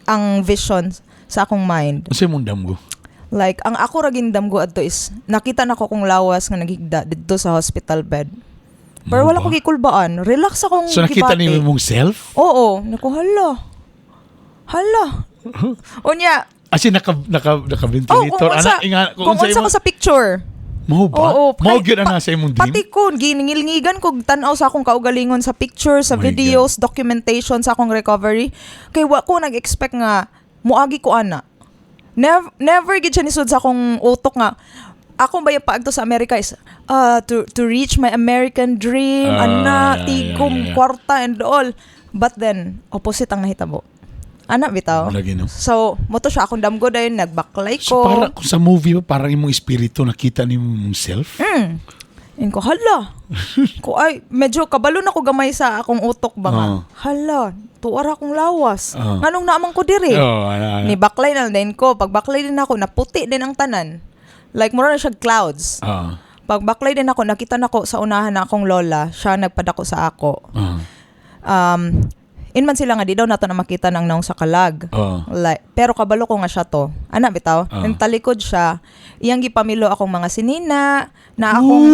ang vision sa akong mind. Kasi mong damgo? Like, ang ako raging damgo adto is, nakita na ko kong lawas nga naghigda dito sa hospital bed. Pero wala ko gikulbaan. Relax akong So nakita gibati. niyo mong self? Oo. Naku, hala. Unya, As in, naka-ventilator? kung unsa ko sa picture. Mo ba? Oo, Mo kahit gyud ana sa imong dream? Pati ko, giningilngigan ko, tanaw sa akong kaugalingon sa picture, sa Oh my videos, documentation sa akong recovery. Kay wa ko nag-expect nga, muagi ko ana. Never gid siya nisud sa akong utok nga, akong ba yung paagto sa Amerika is, to reach my American dream, tigom, kwarta, and all. But then, opposite ang nahitabo. Ana bitaw. Lagi, no? So, moto siya akong damgo dayon, nagbaklay ko. So para kung sa movie ba, parang imong espiritu nakita ni mong self? Yun ko, hala. Medyo kabalo na ko gamay sa akong utok ba nga. Hala, tuwara akong lawas. Nganong naamang ko diri? Ni baklay na din ko. Pag baklay din ako, naputi din ang tanan. Like, mura na siya clouds. Pag baklay din ako, nakita na ko sa unahan na akong lola, siya nagpadako sa ako. Inman sila nga di daw nato na makita ng naong sa kalag. Like, pero kabalo ko nga siya to. Ana bitaw, nang talikod siya, iyang gipamilo akong mga sinina, na akong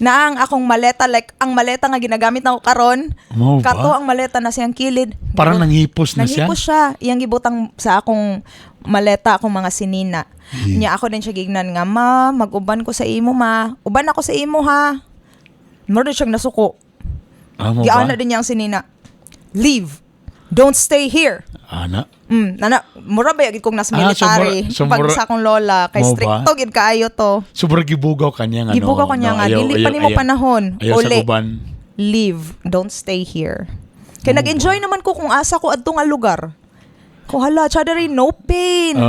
na ang akong maleta, like ang maleta nga ginagamit na ko karon. Kato ang maleta na siyang kilid. Parang nanghipos na siya? Nanghipos siya. Iyang gibutang sa akong maleta, akong mga sinina. Nya ako din siya gignan nga, ma, mag-uban ko sa imo, ma. Uban ako sa imo, ha. Meron siyang nasuko. Giana din niya ang sinina. Leave. Don't stay here. Ana? Nana, mura ba yagid kong nas military pag sa akong lola. Kay stricto gid kaayo to. Sobra gibugaw kanya nga. Gibugaw kanya nga. Dili pa nimo panahon. Ayaw sa uban. Leave. Don't stay here. Kay nag-enjoy naman ko kung asa ko adto nga lugar. Ko hala, chadari, no pain.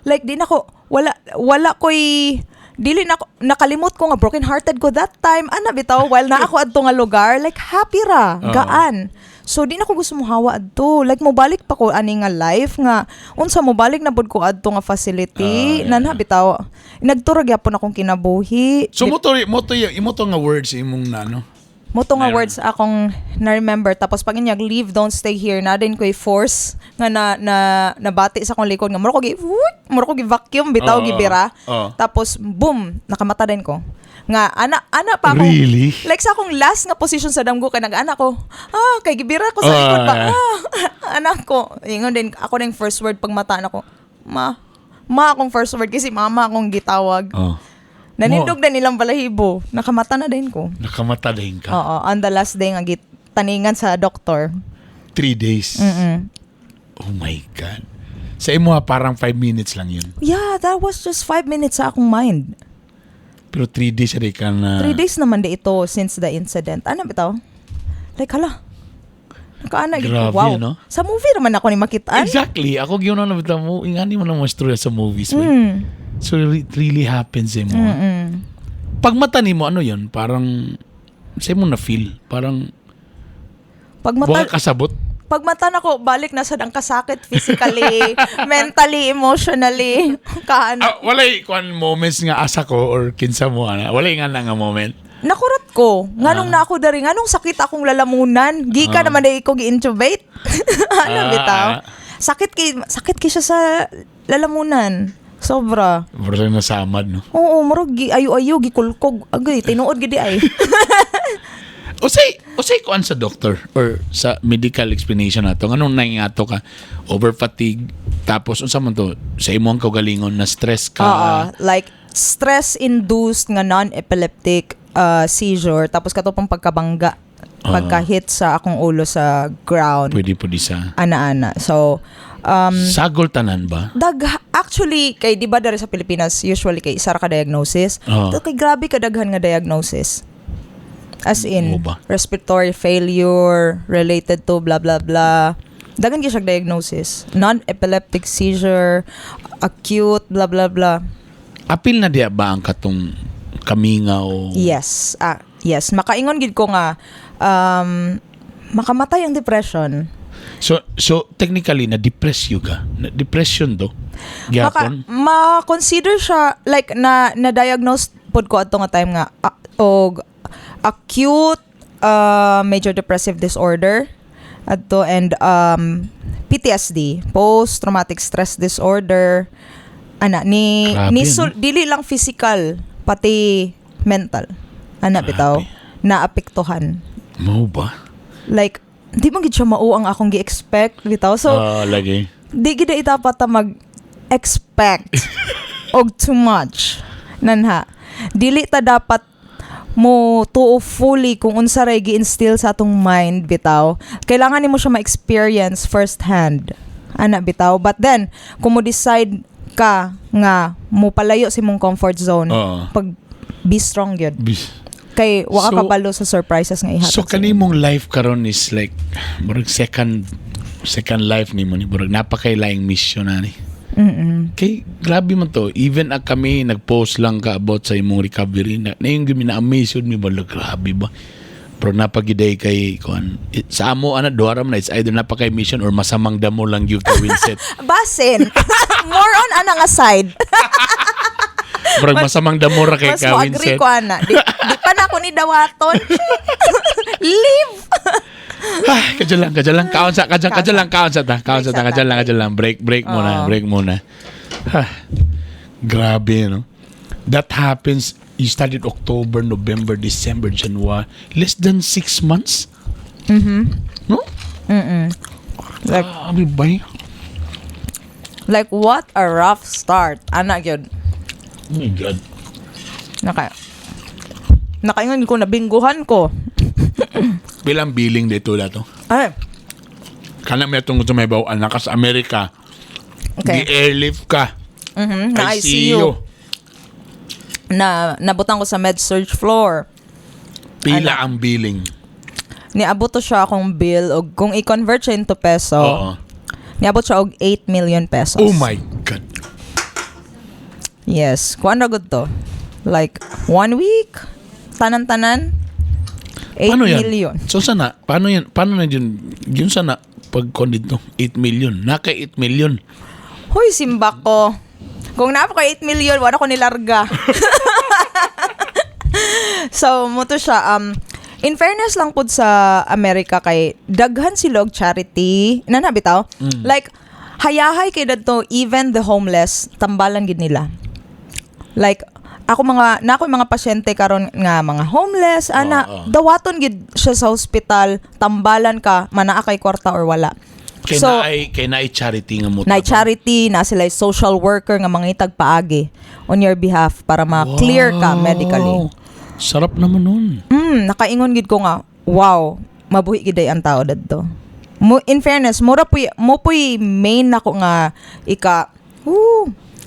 Like, di na ko, wala ko'y, dili na nakalimot ko nga broken hearted ko that time. Ana bitaw, while na ako adto nga lugar, like happy ra, gaan. So di na ko gusto mo hawa adto. Like mobalik pa ko ani nga life nga unsa mobalik na pud ko adto nga facility. Nana bitaw. Nagturag yapon akong kinabuhi. So imo to nga words imong nano. Moto nga words akong na-remember. Tapos pag inyag leave, don't stay here. Na din ko'y force nga nabati sa akong likod. Nga muro ko gi-vacuum, bitaw, gibira. Tapos, boom, nakamata din ko. Nga, ana pa ako. Really? Like sa akong last nga position sa damgo, kay nag-ana ko. Kay gibira ko sa likod ba? Anak ko. Ingon din, ako din first word pag mata na ko. Ma akong first word kasi mama akong gitawag. Nanindog na nilang balahibo. Nakamata na din ko. Nakamata din ka? Oo. On the last day nga taningan sa doktor. 3 days? Oh my God. Sa imo parang 5 minutes lang yun? Yeah, that was just 5 minutes sa akong mind. Pero 3 days rin ka na... 3 days naman di ito since the incident. Ano bitaw? Like, hala. Nakaana. Grabe, wow. no? Sa movie naman ako ni makitaan. Exactly. Ako yun na bitaw mo. Ingani mo na mo istorya sa movies. So it really happens mo. Pag mata ni mo, ano yun? Parang, sa'yo mo na-feel. Parang, buka kasabot. Pag mata na ko, balik na sa ang kasakit physically, mentally, emotionally. Walay kuan moments nga asa ko or kinsa mo, ana. Walay nga na nga moment. Nakurot ko. Nganong na ako dari, nganong sakit akong lalamunan. Gika naman na ko gi-intubate. Ano bitaw? Sakit kay siya sa lalamunan. Sobra. Mura na samad, no? Oo, murag ayo-ayo, gikulkog. Agay, tinuod gidi ay. Usay kuan sa doctor or sa medical explanation nato. Anong nangingato ka? Over fatigue. Tapos, unsa man to? Sa imong kaugalingon na stress ka? Like, stress-induced nga non-epileptic seizure. Tapos kato pang pagkabangga. Pagka-hit sa akong ulo sa ground. Pwede po di sa... Ana-ana. So, sagol tanan ba? Actually, kay di ba dari sa Pilipinas, usually kay isa ra ka diagnosis. Kay grabe kadaghan nga diagnosis. As in, respiratory failure related to blah blah blah. Daghan gyud siya diagnosis. Non-epileptic seizure, acute blah blah blah. Apil na diya ba ang katong kamingaw? Yes. Yes. Makaingon gid ko nga makamatay ang depression. So technically na-depress you ka. Depression to. Gyapon. Ma-consider siya like na-diagnose pod ko ato nga time nga og acute major depressive disorder adto and PTSD, post traumatic stress disorder ni Grabe, dili lang physical pati mental bitaw naapektuhan. Mo ba? Like di man gid siya mao ang akong gi-expect bitaw. So lagi. di gid dapat ta mag-expect og too much. Nanha. Dili ta dapat mo tuo fully kung unsa ray gi-instill sa atong mind bitaw. Kailangan nimo siya ma-experience first hand. Bitaw. But then, kung mo decide ka nga mo palayo sa imong comfort zone, pag be strong yun. Kay waka kabalo sa surprises nga ihatag. So kanimong life karon is like murag second life nimo ni murag napakailaing mission ani. Kay grabe man to, even kami nag-post lang ka about sa imong recovery na yung gina-amaze yun mi ba, grabe ba, pero napagiday kay kuan sa amo duha na it's either napakay mission or masamang damo lang yung Winsett. Basin. More on nga side. Murag masamang damo ra kay Winsett. Mas agree ko di pa na ako ni dawaton. Leave. Kadyan lang kaon sa break muna. Grabe no. That happens, you started October, November, December, January, less than 6 months. No? Like like what a rough start. Gyud. Oh my God. Nakaingon ko nabingguhan ko. Bilang billing dito dato. Ay. Kana may tungkol sa may bawaan na ka sa Amerika. Okay. Di-airlift ka. Na ICU. Nabutan ko sa med-surg floor. Pila ang billing? Niabot to siya akong bill og kung i-convert siya into peso. Niabot siya og 8 million pesos. Oh my God. Yes. Kuan ra gud to. Like 1 week tanan-tanan 8 paano yan? million. So sana, paano yan? Paano na yun sana pag dito 8 million. Naka 8 million. Hoy, simba ko. Kung napo ko 8 million, wala ko nilarga. So, mo to siya. In fairness lang po sa Amerika kay daghan sila og charity. Nanabitaw? Like, hayahay kay dadto even the homeless, tambalan gid nila. Like, ako mga pasyente karon nga mga homeless dawaton gid siya sa hospital, tambalan ka manaa kay kwarta or wala. Kay na charity nga mo. Na charity na sila social worker nga mangitag paagi on your behalf para ma-clear ka medically. Sarap naman nun. Nakaingon gid ko nga, wow, mabuhi gid ang tao dadto. In fairness, mo puy main nako nga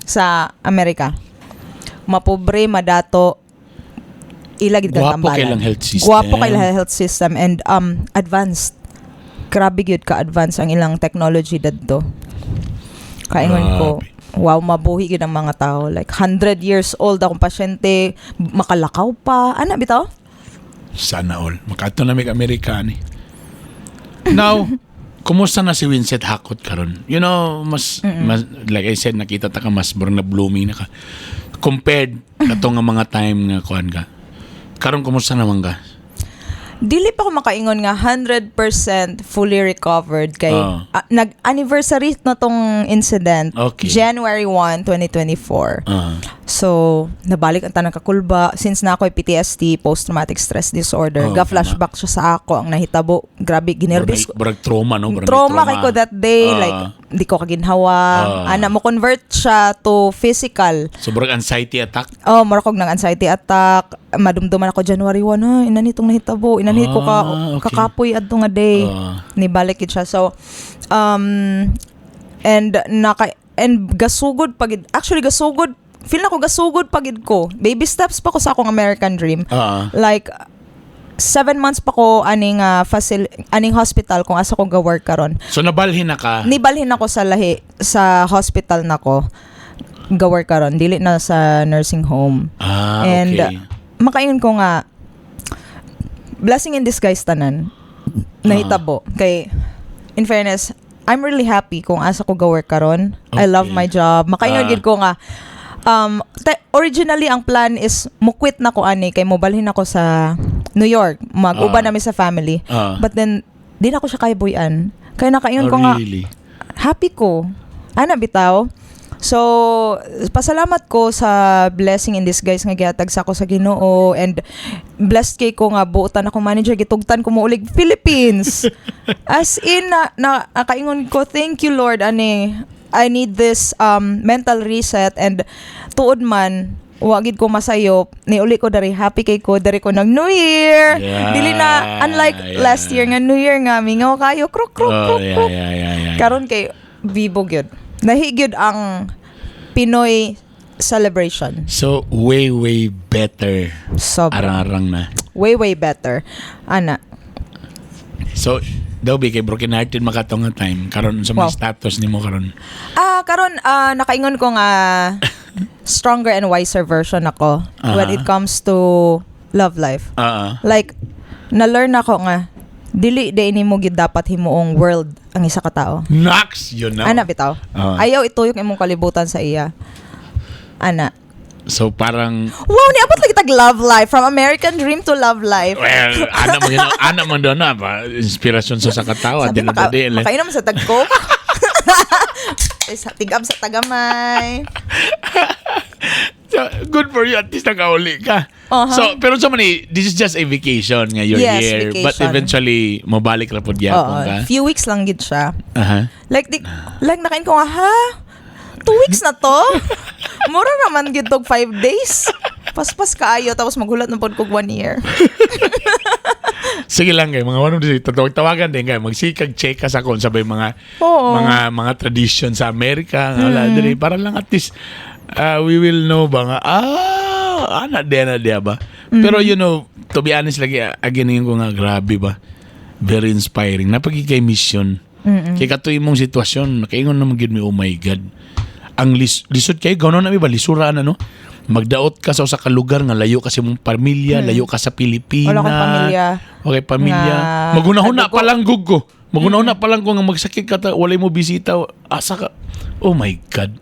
sa Amerika. Mapobre, madato, ilagid kang tambalan. Guwapo kailang health system. Guwapo kailang health system and advanced. Grabe gyud ka-advance ang ilang technology dadto. Kaingon ko, wow, mabuhi gyud ang mga tao. Like 100 years old akong pasyente, makalakaw pa. Bitaw? Sana all. Makato na may Amerikani. Now, kumusta na si Winsett Hakot karon? You know, mas like I said, nakita ta ka mas na blooming na ka. Compared kato nga mga time nga kuan ka. Karon kumusta naman ka? Dili pa ko makaingon nga 100% fully recovered kay nag-anniversary na tong incident. Okay. January 1, 2024. So, nabalik ang tanang kakulba since na ako'y PTSD, post-traumatic stress disorder. Ga-flashback siya sa ako ang nahitabo. Grabe, ginervis ko. Barag trauma, no? Trauma kay ko that day. Like, di ko kaginhawa. Mo convert siya to physical. So, barag anxiety attack? Marakog ng anxiety attack. Madumduman ako January 1, inanitong nahitabo. Inanit ko kakapoy adto nga day. Nibalik it siya. So, and gasugod pagid. Actually, gasugod. Feel na ko gasugod pagid ko. Baby steps pa ko sa akong American dream. Like, 7 months pa ko aning hospital kung asa ko ga-work karon. So, nabalhin na ka? Nibalhin ako sa hospital na ko. Ga-work karon. Dili na sa nursing home. And, okay. Makaingon ko nga, blessing in disguise tanan. Nahitabo. Kay, in fairness, I'm really happy kung asa ko go work karon. I love Okay. my job. Makaingon gid ko nga originally ang plan is mo quit na ko ani kay mobalhin ako sa New York. Mag-uban namin sa family. But then di na ko siya kaybuyan. Kaya nakaingon ko nga Really? happy ko. Ana bitaw. So, pasalamat ko sa blessing in disguise nga gihatag sa ako sa Ginoo, and blessed kay ko nga buotan akong manager, gitugtan ko mo ulig Philippines. As in nakaingon ko, thank you Lord ani. I need this mental reset, and tuod man wagid ko masayop ni uli ko dari happy kay ko dari ko nag New Year. Yeah, Dili na unlike yeah. last year nga New Year nga mingaw kayo krok krok krok Yeah. krok. Karon kay vibo gyud. Nahi gyud ang Pinoy celebration. So, way better. Sobra. Arang-arang na. Way better. Ana. So, daw kay broken hearted makatong nga time karon sa mga Wow. status nimo karon. Karon nakaingon ko nga stronger and wiser version ako when it comes to love life. Like na-learn ako nga dili day nimo gid dapat himuong world ang isa ka tao. Nax, yun na. Ana bitaw. Ayaw ituyok imong kalibutan sa iya. Ana. So, parang, Wow, niabot lagi tag love life, from American dream to love life. well, ana mo doon na ba? Inspirasyon sa katawa. Sabi Dinadali. makainom sa tagko. Tigab sa tagamay. So, good for you. At least nakauli ka. So, pero sa mani, this is just a vacation nga you're Yes, here. vacation. But eventually, mabalik na po gyapon ka. Few weeks lang gid siya. Aha. Like nakain ko nga, ha? 2 weeks na to? Mura naman gid tog 5 days. Paspas kaayo tapos maghulat na pod kog 1 year. Sige lang kayo, mga tawagan din kayo. Magsikag check ka sa kung sabay mga Oo. mga tradition sa Amerika. Dali, para lang at least we will know ba nga, ana dia ba? Pero you know, to be honest lagi, again yung ko nga, grabe ba? Very inspiring. Napagi kay mission. Kaya katoy mong sitwasyon, nakaingon na magiging me, oh my God. Ang lisod kayo, gano'n na ba? Lisuraan na, no? Magdaot ka sa usa ka lugar nga layo kasi mong pamilya, layo ka sa Pilipinas. Wala kang pamilya. Okay, pamilya. Nga, Magunahon na adugo. palang guggo. Magunahon na palang ko nga magsakit ka ta, walay mo bisita. Asa ka? Oh my God.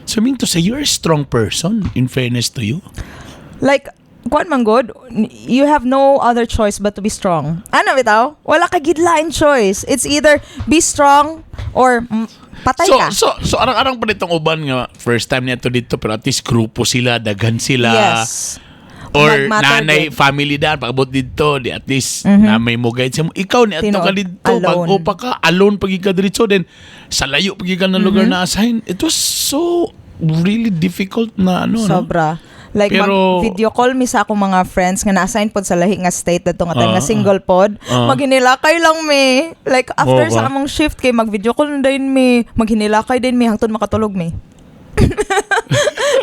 So I mean to say, you're a strong person, in fairness to you. Like, kuan man good, you have no other choice but to be strong. Ano bitaw? Wala ka gidlain choice. It's either be strong or patay ka. So arang-arang pa nitong uban nga, first time niya to dito, pero at least grupo sila, daghan sila. Yes. Or Nagmatter nanay, din. family daan, pag-abot dito, di at least na may mo guide sa mo. Ikaw ni ato ka dito, Alone. bago pa ka, alone pag ka dito, then sa layo pag ka ng lugar na assign. It was so really difficult na ano, no? Sobra. Like Pero- mag-video call mi sa akong mga friends nga na-assign pod sa lahi nga state dadto nga time nga single pod. Maghinilakay lang mi. Like after Oo sa ba? among shift kay mag-video call na din mi. Maghinilakay din mi hangtod makatulog mi.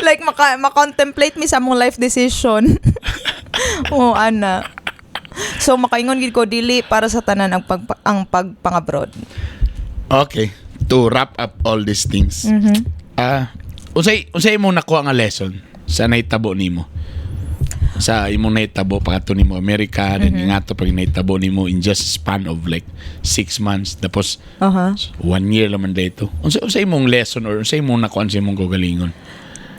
Like ma-contemplate mi sa among life decision. Oo, ana. So makaingon gid ko dili para sa tanan ang pagpang-abroad. Okay. To wrap up all these things. Unsay mo nakuha nga lesson sa naitabo nimo? Sa imong naitabo pagkato nimo Amerika, then nga to pag naitabo nimo in just span of like 6 months, tapos 1 year laman dito. Unsay imong lesson or unsay imong nakuha sa imong kagalingon?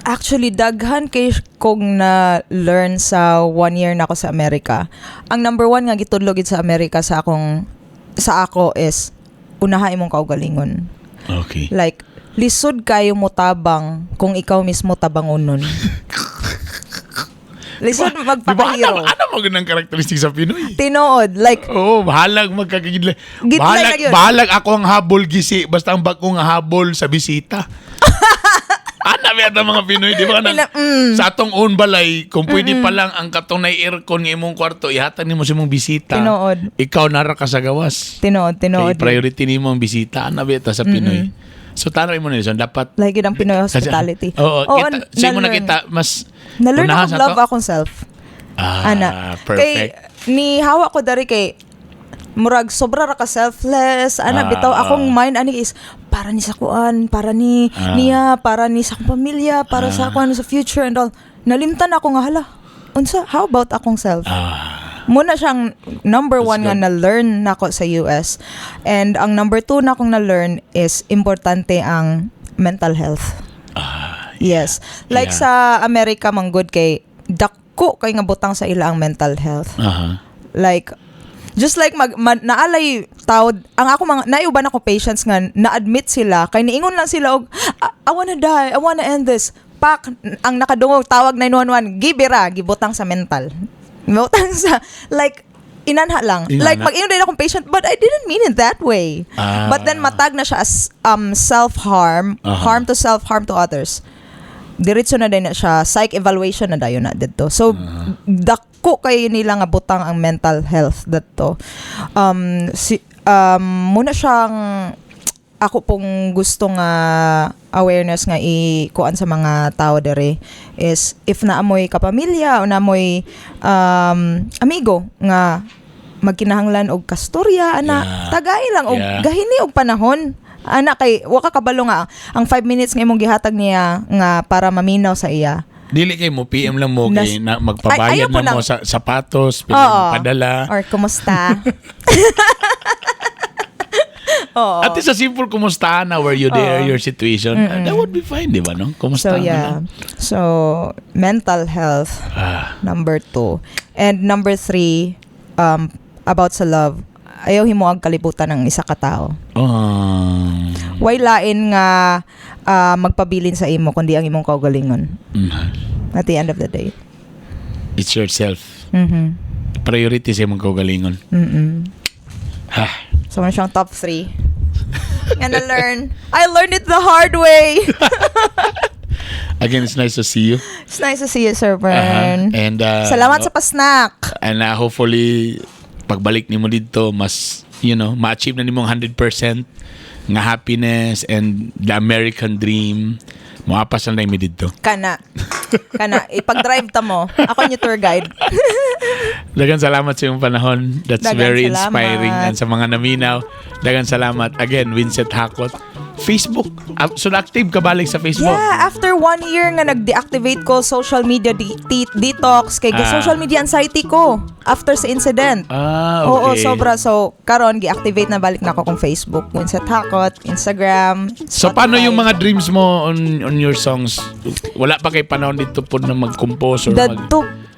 Actually, daghan kay kong na-learn sa 1 year na ako sa Amerika. Ang number 1 nga gitudlo gid sa Amerika sa ako is unaha imong kaugalingon. Okay. Like, lisod kayo mo tabang kung ikaw mismo tabangon nun. Lisod magpakahiro. Ano mo ganang karakteristik sa Pinoy? Tinood. Like, Oo, bahalag magkakagidla. Gidlay na yun. Bahalag ako ang habol gisi, basta ang bako nga habol sa bisita. Ana ba mga Pinoy, di ba? Sa atong own balay, kung pwede pa lang ang katunay aircon ng imong kwarto, ihatan nimo sa imong bisita. Tinood. Ikaw nara ka sa gawas. tinood. Kay priority nimo ang bisita. Ana ba sa Pinoy? So tanong mo nilson, dapat Like, yun ang Pinoy hospitality. Oo, kita, sa mo na-learn. nakita mas Na-learn unahan akong sa love to? akong self. Ana. Perfect. Kay, ni hawa ko dari kay murag sobra ra ka selfless. Bitaw akong mind ani is para ni sa kuan, para ni niya, para ni sa akong pamilya, para sa kuan sa future and all. Nalimtan ako nga hala. Unsa, how about akong self? Muna siyang number That's one nga good. na-learn nako sa US. And ang number two na akong na-learn is importante ang mental health. Yes. Like Yeah. sa Amerika, manggod kay dako kay nga butang sa ila ang mental health. Like, just like naalay tawd, ang ako mga, naiuban ako patients nga, na-admit sila, kay niingon lang sila, og, I wanna die, I wanna end this. Pak, ang nakadungog, tawag 911, gibira, gibutang sa mental. Gibutang sa, like, inanha lang. Inanha. Like, mag-ingon din akong patient, but I didn't mean it that way. But then, matag na siya as self-harm, harm to self, harm to others. Diretso na din na siya, psych evaluation na dayon na dito. So, dako kayo nila nga butang ang mental health dito. Muna siyang ako pong gusto nga awareness nga ikuan sa mga tao dere is if naamoy kapamilya o naamoy amigo nga magkinahanglan og kastorya ana, tagay lang og gahini og panahon. Ana kay wa ka kabalo nga ang 5 minutes nga imong gihatag niya nga para maminaw sa iya. Dili kay mo PM lang mo kay na magpabayad ayaw na mo sa sapatos, padala. Or kumusta? Oo. At least a simple kumusta na were you there, your situation. That would be fine, di ba? No? Kumusta So yeah. So mental health, number 2. And number 3, about sa love. Ayaw himuag kalibutan ng isa ka tao. Way lain nga magpabilin sa imo kundi ang imong kaugalingon. At the end of the day. It's yourself. Priority sa imong kaugalingon. So, man siyang top 3. Nga na-learn. I learned it the hard way. Again, it's nice to see you. It's nice to see you, Sir Bern. And Salamat sa pasnak. And hopefully pagbalik nimo dito mas ma-achieve na nimong 100% nga happiness and the American dream. Moapas na mi dito. Kana ipag-drive ta mo. Ako yung tour guide. Dagan salamat sa iyong panahon. That's Dagan very salamat. inspiring. And sa mga naminaw, dagan salamat. Again, Vincent Hakot. Facebook. So, active ka balik sa Facebook? Yeah, after 1 year nga nag-deactivate ko social media detox kay social media anxiety ko after sa incident. Okay. Oo, sobra. So, karon gi-activate na balik na ako kung Facebook, Vincent Hakot, Instagram, So, paano yung mga dreams mo on your songs? Wala pa kay panahon dito po na mag-compose or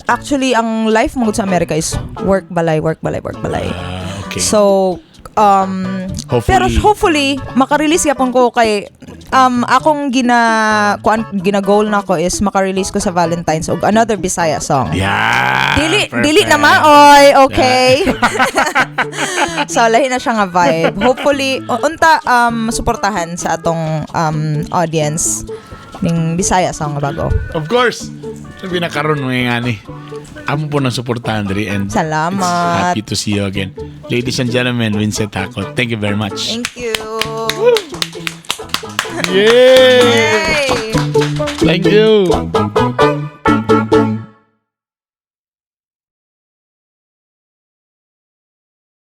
Actually, ang life mo sa Amerika is work, balay. Okay. So, pero hopefully maka-release yapon ko kay akong gina-goal na ko is maka-release ko sa Valentine's og another Bisaya song. Yeah. Dili na maoy, okay? So lahi na siya nga vibe. Hopefully unta suportahan sa atong audience ning Bisaya song nga bago. Of course. Sabi na karon mo nga ni. Amo po ng suportahan diri and Salamat. It's happy to see you again. Ladies and gentlemen, Vincent Hakot. Thank you very much. Thank you. Yay! Yay! Thank you.